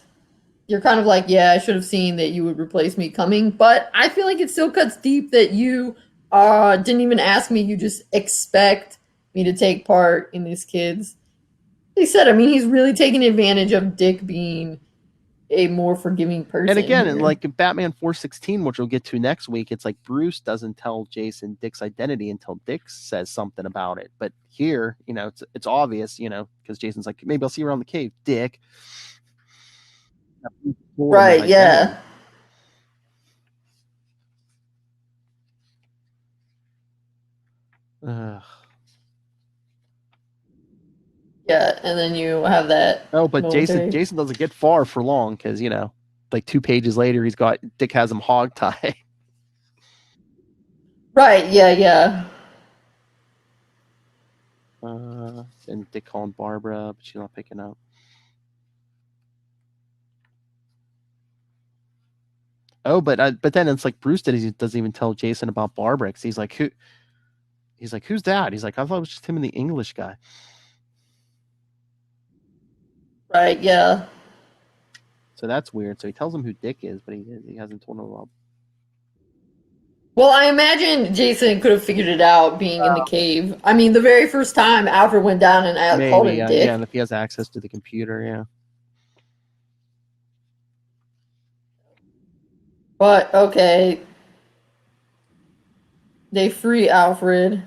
you're kind of like, yeah, I should have seen that you would replace me coming. But I feel like it still cuts deep that you didn't even ask me. You just expect me to take part in these kids. They said, I mean, he's really taking advantage of Dick being a more forgiving person. And again, here. like in Batman 416, which we'll get to next week, it's like Bruce doesn't tell Jason Dick's identity until Dick says something about it. But here, it's obvious, because Jason's like, maybe I'll see you around the cave, Dick. Right, yeah. Yeah, and then you have that. Oh, but Jason doesn't get far for long because, like 2 pages later, Dick has him hogtie. Right, yeah. And Dick calling Barbara, but she's not picking up. Oh, but then it's like Bruce doesn't even tell Jason about Barbara because he's like, who's that? He's like, I thought it was just him and the English guy. Right, yeah. So that's weird. So he tells him who Dick is, but he hasn't told him about. Well, I imagine Jason could have figured it out being in the cave. I mean, the very first time Alfred went down and called him Dick. Yeah, and if he has access to the computer, yeah. But, okay. They free Alfred.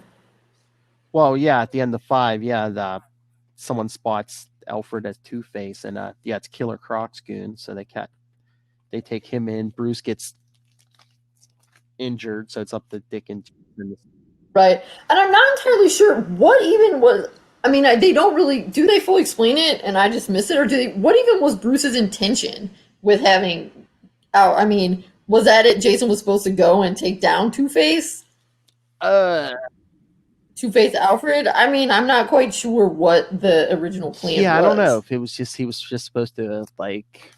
Well, yeah, at the end of 5, yeah, someone spots Alfred as Two-Face, and it's Killer Croc's goon, so they take him in. Bruce gets injured, so it's up to Dick and Jason. Right. And I'm not entirely sure what even was. I mean, they don't really. Do they fully explain it and I just miss it? Or what even was Bruce's intention with having. I mean, was that it? Jason was supposed to go and take down Two-Face? Two-Face Alfred? I mean, I'm not quite sure what the original plan was. Yeah, I don't know if it was just he was just supposed to like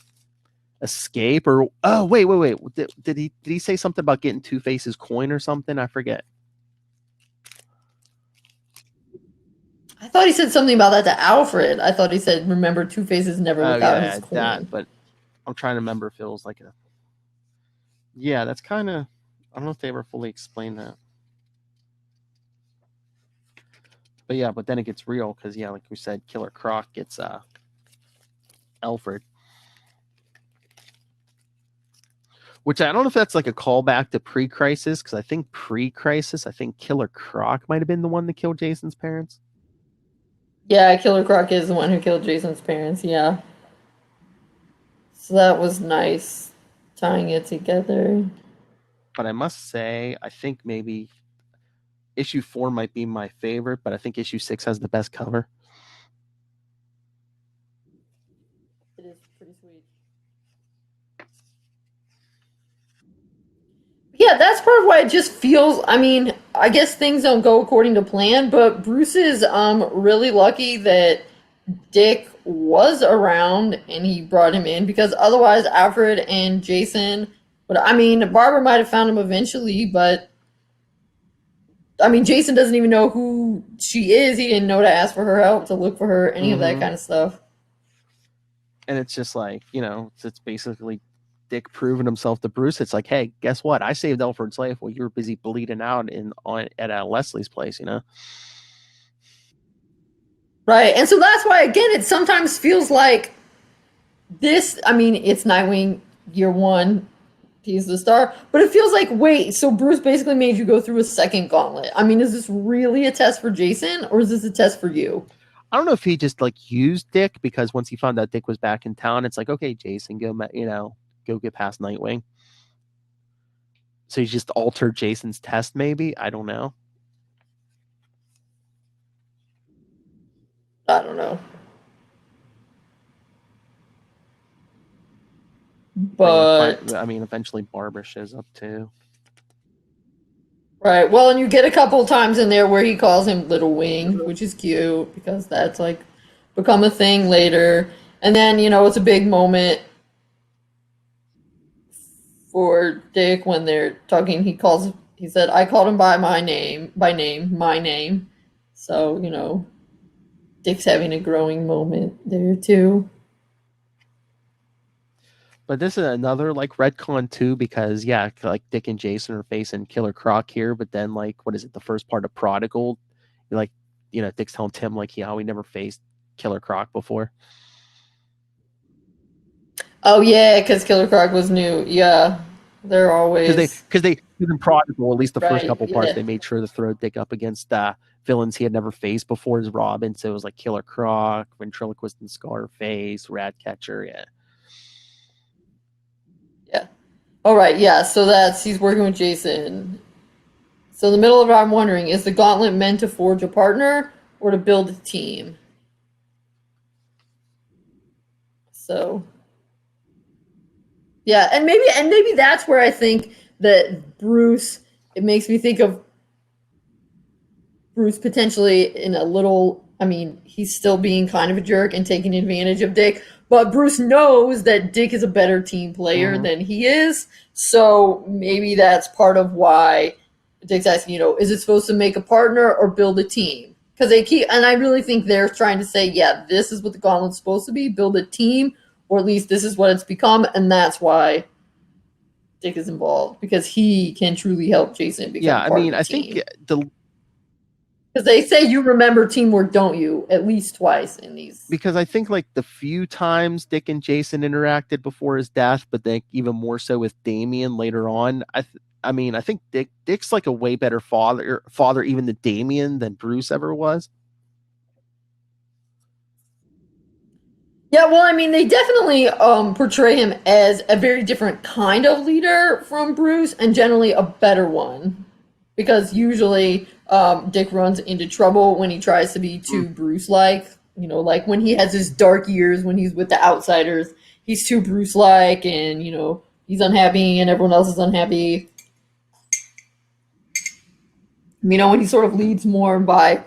escape or wait. Did he say something about getting Two-Face's coin or something? I forget. I thought he said something about that to Alfred. I thought he said, remember, Two-Face is never without his coin. That, but I'm trying to remember if it was like a. Yeah, that's kind of. I don't know if they ever fully explained that. But then it gets real because, like we said, Killer Croc gets Alfred. Which I don't know if that's like a callback to pre-Crisis, because I think pre-Crisis, Killer Croc might have been the one that killed Jason's parents. Yeah, Killer Croc is the one who killed Jason's parents, yeah. So that was nice, tying it together. But I must say, I think maybe issue 4 might be my favorite, but I think issue 6 has the best cover. It is pretty sweet. Yeah, that's part of why it just feels. I mean, I guess things don't go according to plan, but Bruce is really lucky that Dick was around and he brought him in, because otherwise Alfred and Jason. But I mean, Barbara might have found him eventually, but. I mean, Jason doesn't even know who she is. He didn't know to ask for her help, to look for her, any of that kind of stuff. And it's just like, it's basically Dick proving himself to Bruce. It's like, hey, guess what? I saved Alfred's life while you were busy bleeding out at Leslie's place, Right. And so that's why, again, it sometimes feels like this. I mean, it's Nightwing year 1. He's the star, but it feels like, wait, so Bruce basically made you go through a second gauntlet. I mean, is this really a test for Jason, or is this a test for you? I don't know if he just like used Dick, because once he found out Dick was back in town, it's like, okay, Jason, go get past Nightwing. So he just altered Jason's test, maybe? I don't know. I don't know. But I mean, eventually Barbara shows up too. Right. Well, and you get a couple times in there where he calls him Little Wing, which is cute because that's like become a thing later. And then, it's a big moment for Dick when they're talking. He said, I called him by my name. So, Dick's having a growing moment there too. But this is another like retcon too, because yeah, like Dick and Jason are facing Killer Croc here, but then like what is it, the first part of Prodigal? Like, Dick's telling Tim like he never faced Killer Croc before. Oh yeah, because Killer Croc was new. Yeah, they're always because they in Prodigal, at least the first right. couple parts, Yeah. they made sure to throw Dick up against villains he had never faced before as Robin. So it was like Killer Croc, Ventriloquist and Scarface, Ratcatcher. Yeah. Yeah. All right. Yeah. So he's working with Jason. So in the middle of it, I'm wondering, is the gauntlet meant to forge a partner or to build a team? So yeah, and maybe that's where I think that Bruce, it makes me think of Bruce potentially in a little, I mean, he's still being kind of a jerk and taking advantage of Dick, but Bruce knows that Dick is a better team player than he is, so maybe that's part of why Dick's asking, is it supposed to make a partner or build a team? Because and I really think they're trying to say, yeah, this is what the gauntlet's supposed to be, build a team, or at least this is what it's become, and that's why Dick is involved, because he can truly help Jason become part of the team. Think because they say you remember teamwork, don't you? At least twice in these. Because I think like the few times Dick and Jason interacted before his death, but then even more so with Damien later on, I think Dick's like a way better father even to Damien than Bruce ever was. Yeah, well, I mean, they definitely portray him as a very different kind of leader from Bruce, and generally a better one. Because usually Dick runs into trouble when he tries to be too Bruce-like. Like when he has his dark years, when he's with the outsiders, he's too Bruce-like, and, he's unhappy and everyone else is unhappy. When he sort of leads more by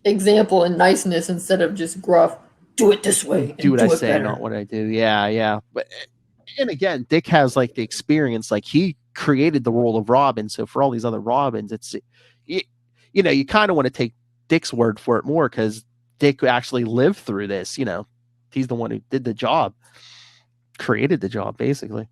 example and niceness instead of just gruff, do it this way. Do what I say, better. Not what I do. Yeah. But and again, Dick has like the experience, like he created the role of Robin. So for all these other Robins, it's you kind of want to take Dick's word for it more, because Dick actually lived through this. He's the one who did the job, created the job, basically.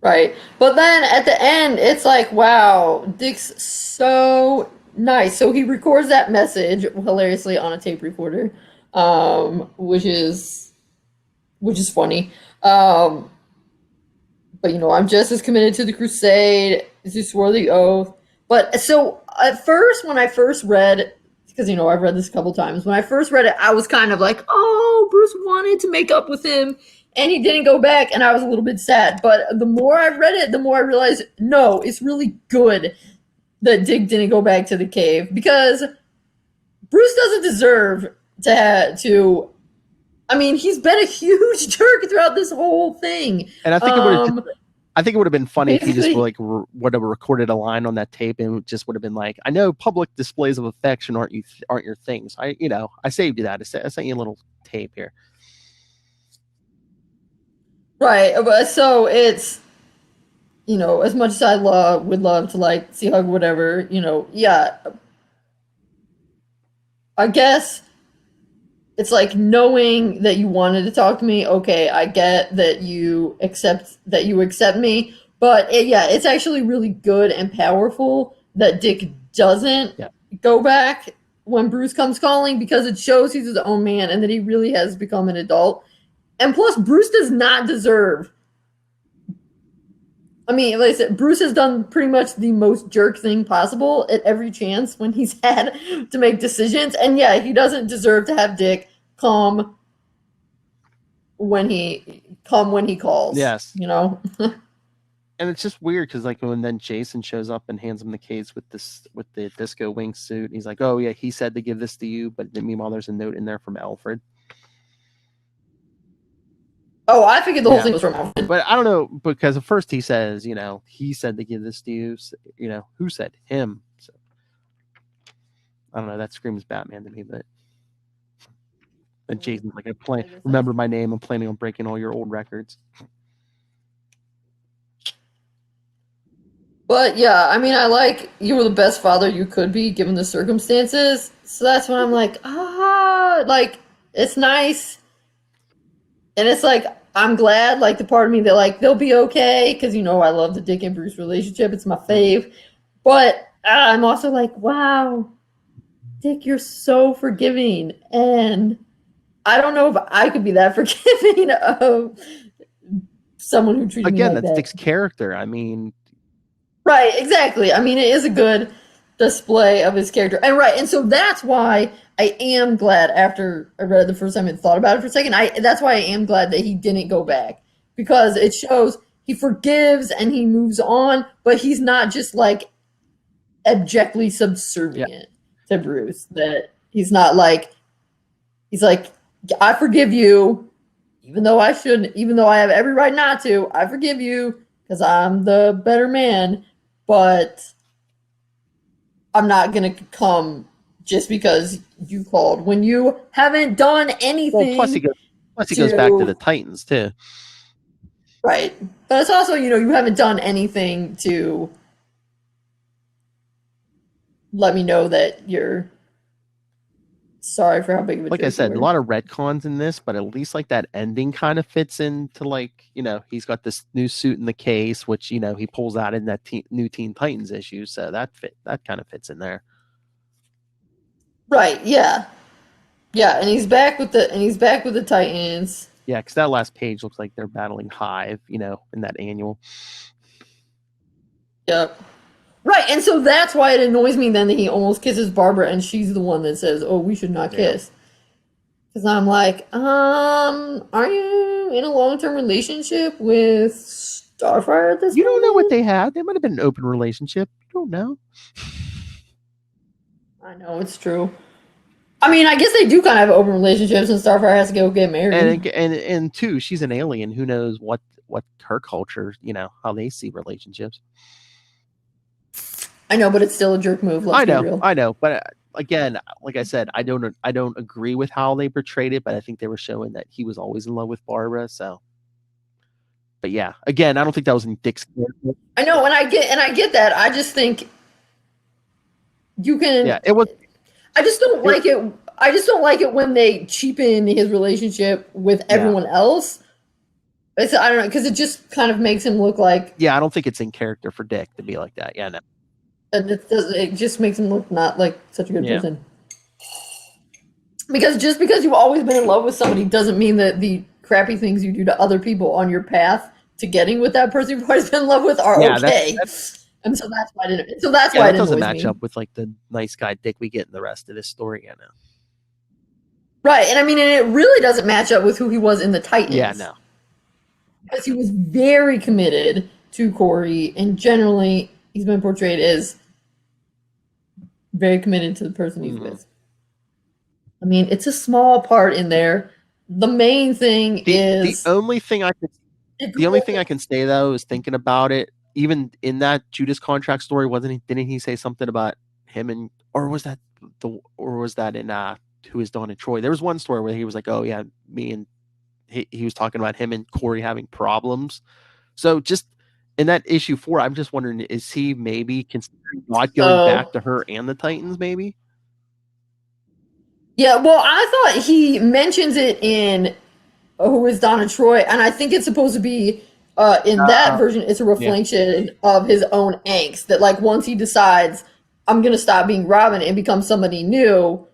Right. But then at the end, it's like, wow, Dick's so nice. So he records that message hilariously on a tape recorder, which is funny. But I'm just as committed to the crusade as you swore the oath. But so at first, when I first read, because I've read this a couple times, when I first read it, I was kind of like, oh, Bruce wanted to make up with him, and he didn't go back, and I was a little bit sad. But the more I read it, the more I realized, no, it's really good that Dick didn't go back to the cave, because Bruce doesn't deserve to. I mean, he's been a huge jerk throughout this whole thing. And I think it would have been funny if he just would have recorded a line on that tape and just would have been like, I know public displays of affection aren't your things. I saved you that. I sent you a little tape here. Right. So it's, as much as I would love to like see hug, whatever, yeah. I guess it's like knowing that you wanted to talk to me. Okay, I get that you accept me, but it's actually really good and powerful that Dick doesn't go back when Bruce comes calling, because it shows he's his own man and that he really has become an adult. And plus, Bruce does not deserve. I mean, like I said, Bruce has done pretty much the most jerk thing possible at every chance when he's had to make decisions. And yeah, he doesn't deserve to have Dick come when he calls. Yes. And it's just weird because like when then Jason shows up and hands him the case with the disco wing suit, he's like, oh yeah, he said to give this to you, but meanwhile there's a note in there from Alfred. Oh, I figured the whole thing was from Alfred. But I don't know, because at first he says, he said to give this to you. Who said? Him. So, I don't know. That screams Batman to me, but Jason's like, remember my name. I'm planning on breaking all your old records. But yeah, I mean, I like you were the best father you could be given the circumstances. So that's when I'm like, like It's nice. And it's like, I'm glad, like, the part of me that, like, they'll be okay, because, you know, I love the Dick and Bruce relationship. It's my fave. But I'm also like, wow, Dick, you're so forgiving. And I don't know if I could be that forgiving of someone who treated me like Again, that's that. Dick's character. I mean, right, exactly. I mean, it is a good display of his character. And so that's why I am glad, after I read it the first time and thought about it for a second, that's why I am glad that he didn't go back, because it shows he forgives and he moves on, but he's not just like abjectly subservient to Bruce. That he's not like, he's like, I forgive you, even though I shouldn't, even though I have every right not to. I forgive you because I'm the better man, but I'm not going to come just because you called when you haven't done anything. well, plus he goes back to the Titans too. Right. But it's also, you know, you haven't done anything to let me know that you're sorry for how big of a like jerk I said, you a were. lot of retcons in this, but at least like that ending kind of fits into, like, you know, he's got this new suit in the case, which, you know, he pulls out in that new Teen Titans issue, so that kind of fits in there. Right, yeah. Yeah, and he's back with the Titans. Yeah, because that last page looks like they're battling Hive, you know, in that annual. Yep. Right, and so that's why it annoys me then that he almost kisses Barbara and she's the one that says, oh, we should not kiss. Because I'm like, are you in a long-term relationship with Starfire at this point? You don't know what they had. They might have been an open relationship. You don't know. I know, it's true. I mean, I guess they do kind of have open relationships, and Starfire has to go get married. And two, she's an alien. Who knows what her culture, you know, how they see relationships. I know, but it's still a jerk move. Let's be real. I know, but again, like I said, I don't agree with how they portrayed it, but I think they were showing that he was always in love with Barbara. So, but yeah, again, I don't think that was in Dick's character. I know, and I get that. I just think you can. Yeah, it was. I just don't like it. I just don't like it when they cheapen his relationship with everyone else. I don't know, because it just kind of makes him look like. Yeah, I don't think it's in character for Dick to be like that. Yeah, no. And it just makes him look not like such a good person. Because just because you've always been in love with somebody doesn't mean that the crappy things you do to other people on your path to getting with that person you've always been in love with are okay. And so that's why it doesn't match up with like the nice guy Dick we get in the rest of this story. Yeah, no. Right, and I mean, and it really doesn't match up with who he was in the Titans. Yeah, no. Because he was very committed to Corey, and generally he's been portrayed as very committed to the person he's with. I mean, it's a small part in there. The main thing is the only thing I can say though is, thinking about it, even in that Judas contract story, didn't he say something about him and, or was that in Who Is Dawn and Troy? There was one story where he was like, oh yeah, me and he was talking about him and Corey having problems. So just in that issue 4, I'm just wondering, is he maybe considering not going back to her and the Titans maybe? Yeah, well, I thought he mentions it in Who Is Dawn and Troy, and I think it's supposed to be in that version, it's a reflection of his own angst, that like once he decides I'm going to stop being Robin and become somebody new,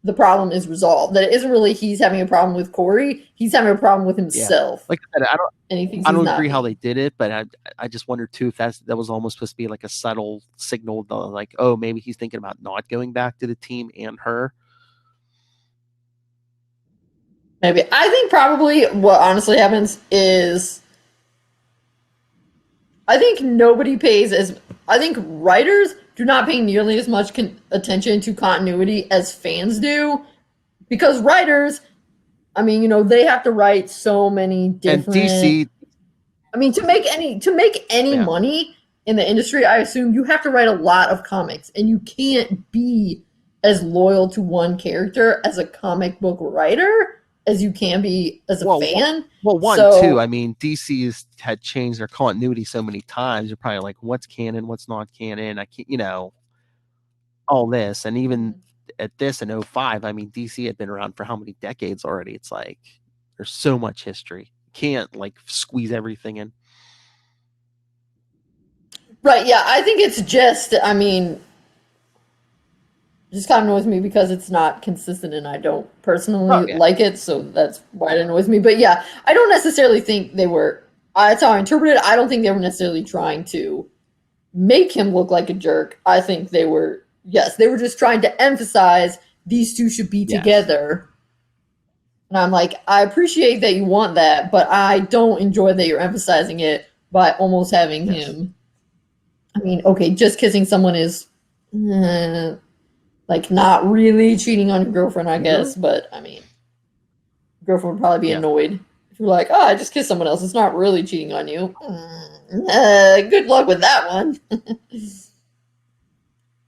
the problem is resolved. That it isn't really he's having a problem with Corey, he's having a problem with himself. Yeah. Like I said, I don't agree how they did it, but I just wonder too if that was almost supposed to be like a subtle signal, like, oh, maybe he's thinking about not going back to the team and her. Maybe. I think probably what honestly happens is I think writers do not pay nearly as much attention to continuity as fans do, because writers, I mean, you know, they have to write so many different. And DC, I mean, to make any money in the industry, I assume you have to write a lot of comics, and you can't be as loyal to one character as a comic book writer as you can be as a fan. Too. I mean, DC's had changed their continuity so many times. You're probably like, what's canon, what's not canon? I can't, you know, all this, and even at this in 05, I mean, DC had been around for how many decades already? It's like there's so much history. Can't like squeeze everything in. Right, yeah, I think it's just, I mean, just kind of annoys me because it's not consistent and I don't personally like it, so that's why it annoys me. But yeah, I don't necessarily think they were, that's how I interpret it. I don't think they were necessarily trying to make him look like a jerk. I think they were, yes, they were just trying to emphasize these two should be together. And I'm like, I appreciate that you want that, but I don't enjoy that you're emphasizing it by almost having him. I mean, okay, just kissing someone is like not really cheating on your girlfriend, I guess. But I mean, girlfriend would probably be annoyed if you're like, oh, I just kissed someone else. It's not really cheating on you. Good luck with that one.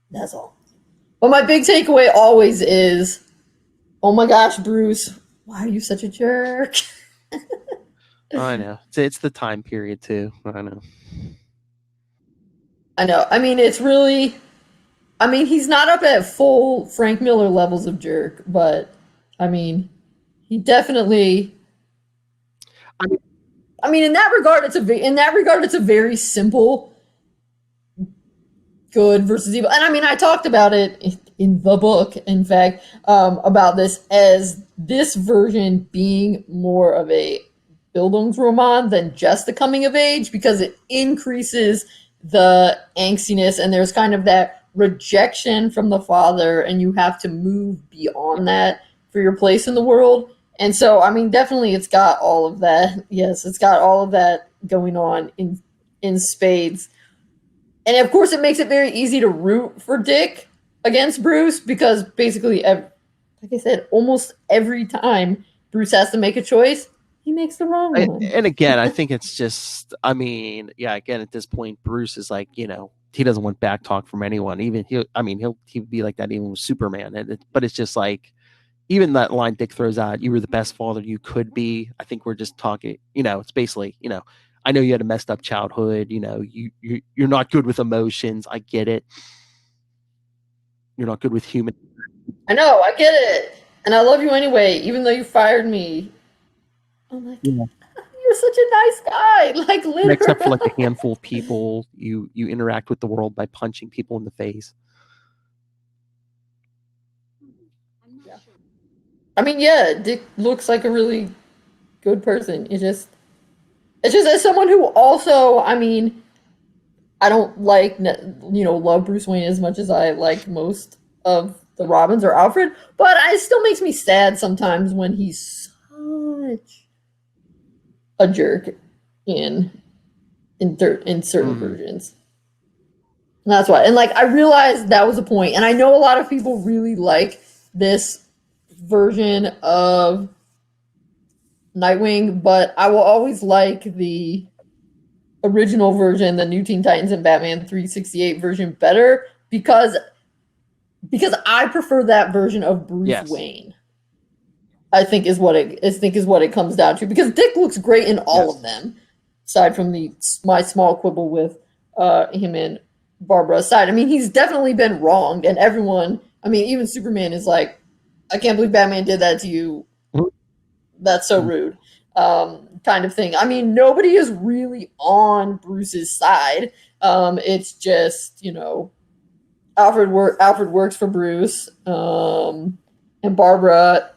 That's all. But my big takeaway always is, oh my gosh, Bruce, why are you such a jerk? I know. It's the time period too. I know. I mean, it's really, I mean, he's not up at full Frank Miller levels of jerk, but I mean, he definitely. I mean, in that regard, it's a very simple good versus evil. And I mean, I talked about it in the book, in fact, about this as this version being more of a Bildungsroman than just a coming of age, because it increases the angstiness and there's kind of that rejection from the father and you have to move beyond that for your place in the world. And so, I mean, definitely it's got all of that. Yes, it's got all of that going on in spades. And of course, it makes it very easy to root for Dick against Bruce because basically, like I said, almost every time Bruce has to make a choice, he makes the wrong one. And again, I think it's just, I mean, yeah, again, at this point, Bruce is like, you know, he doesn't want back talk from anyone. Even he'll be like that even with Superman. But it's just like, even that line Dick throws out, you were the best father you could be. I think we're just talking, you know, it's basically, you know, I know you had a messed up childhood, you know, you're not good with emotions. I get it. You're not good with human. I know, I get it. And I love you anyway, even though you fired me. I'm like, you're such a nice guy. Like, literally. Except for like a handful of people, you interact with the world by punching people in the face. Yeah. I mean, yeah, Dick looks like a really good person. It's just as someone who also, I mean, I don't like, you know, love Bruce Wayne as much as I like most of the Robins or Alfred, but it still makes me sad sometimes when he's such a jerk in certain versions. And that's why. And like, I realized that was a point, and I know a lot of people really like this version of Nightwing, but I will always like the original version, the New Teen Titans and Batman 368 version better because I prefer that version of Bruce Wayne. I think is what it comes down to, because Dick looks great in all of them, aside from my small quibble with him and Barbara's side. I mean, he's definitely been wronged, and everyone, I mean, even Superman is like, I can't believe Batman did that to you. That's so rude. Kind of thing. I mean, nobody is really on Bruce's side. It's just, you know, Alfred works for Bruce, and Barbara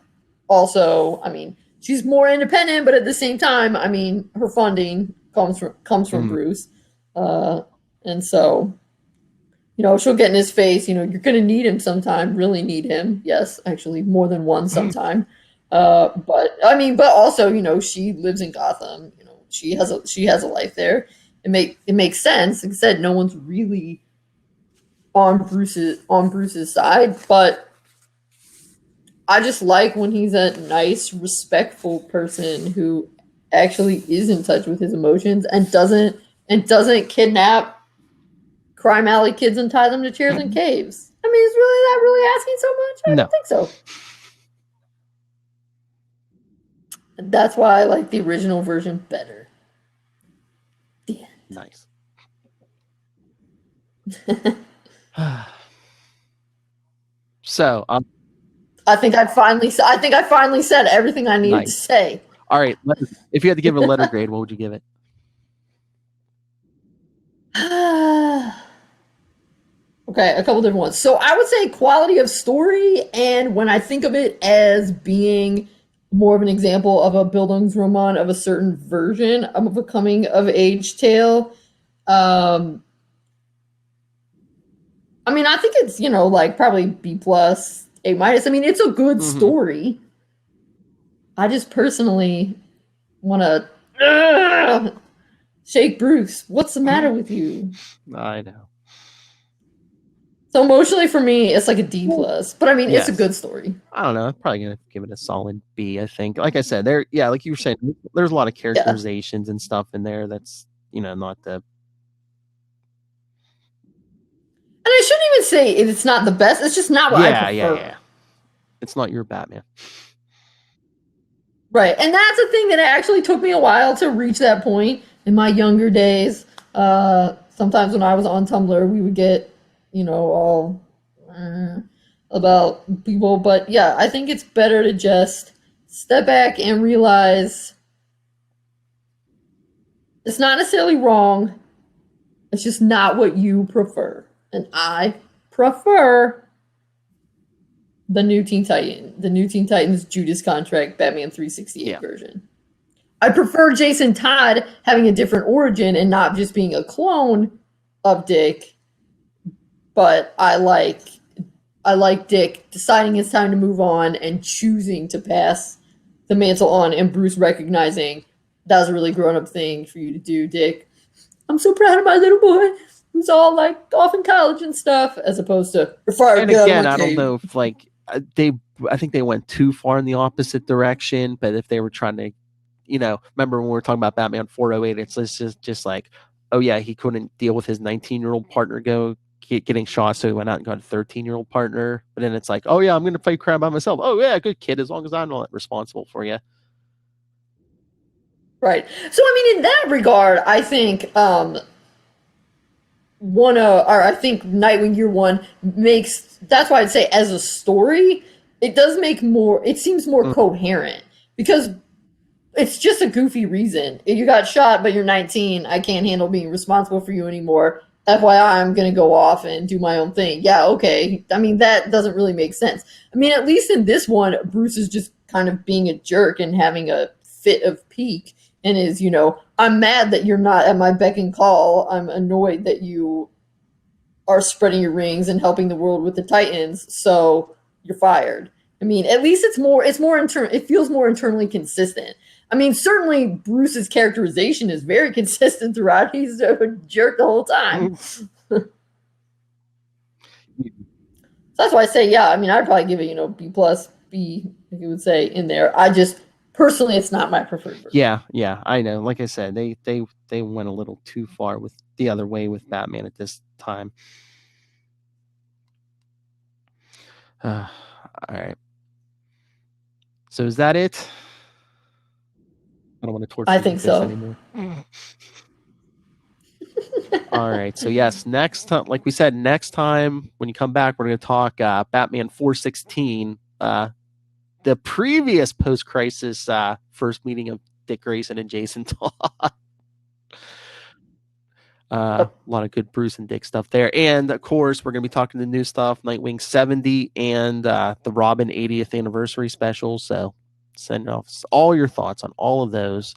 also, I mean, she's more independent, but at the same time, I mean, her funding comes from Bruce. And so, you know, she'll get in his face, you know, you're going to need him sometime, really need him. Yes, actually more than one sometime. But I mean, but also, you know, she lives in Gotham, you know, she has a life there. It makes sense. Like I said, no one's really on Bruce's side, but I just like when he's a nice, respectful person who actually is in touch with his emotions and doesn't kidnap crime alley kids and tie them to chairs in caves. I mean, is really that really asking so much? I don't think so. That's why I like the original version better. The end. Nice. So, I think I finally said everything I needed to say. All right. If you had to give it a letter grade, what would you give it? Okay, a couple different ones. So I would say quality of story, and when I think of it as being more of an example of a Bildungsroman of a certain version of a coming of age tale, I mean, I think it's, like probably B plus, A minus. I mean, it's a good story. I just personally want to shake Bruce. What's the matter with you? I know. So emotionally for me, it's like a D plus, but I mean, it's a good story. I don't know. I'm probably going to give it a solid B, I think. Like I said, like you were saying, there's a lot of characterizations and stuff in there that's, not the... And I shouldn't even say it's not the best. It's just not what I prefer. Yeah. It's not your Batman. Right. And that's a thing that actually took me a while to reach that point in my younger days. Sometimes when I was on Tumblr, we would get, all about people. But yeah, I think it's better to just step back and realize it's not necessarily wrong. It's just not what you prefer. And I prefer the new Teen Titans Judas Contract Batman 368 version. I prefer Jason Todd having a different origin and not just being a clone of Dick. But I like Dick deciding it's time to move on and choosing to pass the mantle on, and Bruce recognizing that was a really grown-up thing for you to do, Dick. I'm so proud of my little boy who's all like off in college and stuff, as opposed to you're fired. And again, I don't know if I think they went too far in the opposite direction, but if they were trying to, remember when we were talking about Batman 408, it's just like, oh yeah, he couldn't deal with his 19-year-old partner getting shot, so he went out and got a 13-year-old partner. But then it's like, oh yeah, I'm going to fight crime by myself. Oh yeah, good kid, as long as I'm not responsible for you. Right. So I mean, in that regard, I think I think Nightwing Year One makes. That's why I'd say as a story, it does make more. It seems more coherent because it's just a goofy reason. You got shot, but you're 19. I can't handle being responsible for you anymore. FYI, I'm going to go off and do my own thing. Yeah, okay. I mean, that doesn't really make sense. I mean, at least in this one, Bruce is just kind of being a jerk and having a fit of pique and is, I'm mad that you're not at my beck and call. I'm annoyed that you are spreading your rings and helping the world with the Titans, so you're fired. I mean, at least it feels more internally consistent. I mean, certainly Bruce's characterization is very consistent throughout. He's a jerk the whole time. So that's why I say, yeah, I mean, I'd probably give it, B plus, B, if you would say, in there. I just, personally, it's not my preferred version. Yeah, I know. Like I said, they went a little too far with the other way with Batman at this time. All right. So is that it? I don't want to torture this anymore. All right. So yes, next time, like we said, next time when you come back, we're going to talk Batman 416, the previous post-crisis first meeting of Dick Grayson and Jason Todd. A lot of good Bruce and Dick stuff there. And of course, we're going to be talking the new stuff, Nightwing 70 and the Robin 80th anniversary special. So send off all your thoughts on all of those.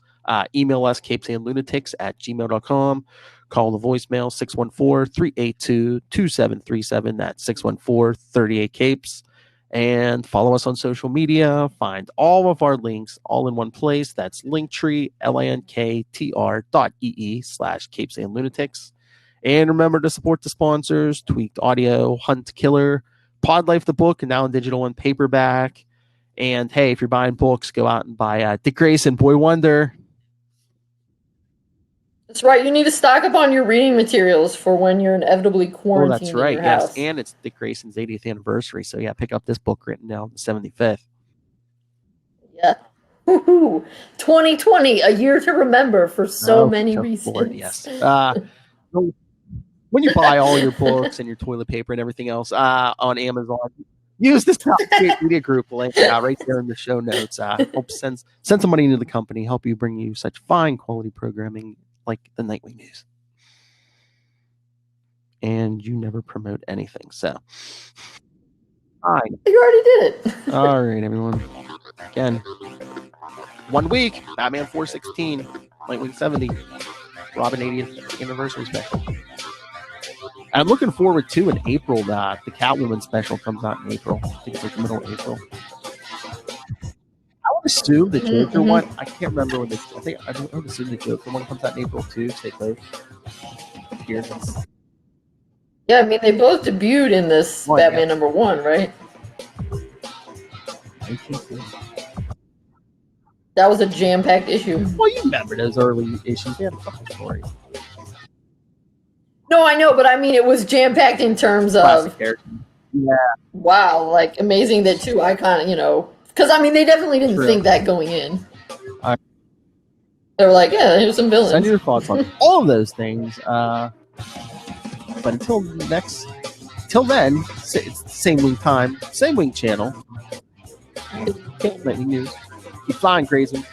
Email us, capesandlunatics@gmail.com. Call the voicemail, 614-382-2737. That's 614-38-CAPES. And follow us on social media. Find all of our links all in one place. That's Linktree, linktr.ee/capesandlunatics. And remember to support the sponsors, Tweaked Audio, Hunt Killer, Pod Life the book, and now in digital and paperback. And hey, if you're buying books, go out and buy Dick Grayson, Boy Wonder. That's right. You need to stock up on your reading materials for when you're inevitably quarantined. That's right. In your house. And it's Dick Grayson's 80th anniversary. So yeah, pick up this book written now, the 75th. Yeah. Woo-hoo. 2020, a year to remember for so many reasons. Lord, yes. When you buy all your books and your toilet paper and everything else on Amazon, use this media group link right there in the show notes. Help send some money into the company, help you bring you such fine quality programming like the Nightwing News. And you never promote anything, so fine. You already did it. All right, everyone. Again, 1 week, Batman 416, Nightwing 70, Robin 80th anniversary special. I'm looking forward to in April that the Catwoman special comes out in April. I think it's like the middle of April. I would assume the Joker one. I can't remember when I would assume the Joker one comes out in April too. So they both appeared. Yeah, I mean they both debuted in this Batman #1, right? I think so. That was a jam-packed issue. Well, you remember those early issues? They had a couple stories. No, I know, but I mean it was jam-packed in terms of wow, like amazing that two iconic, because I mean they definitely didn't think that going in. They were like, yeah, here's some villains. Send your thoughts on all of those things. But until then, it's same wing time, same wing channel. Nightwing News. Keep flying, crazy.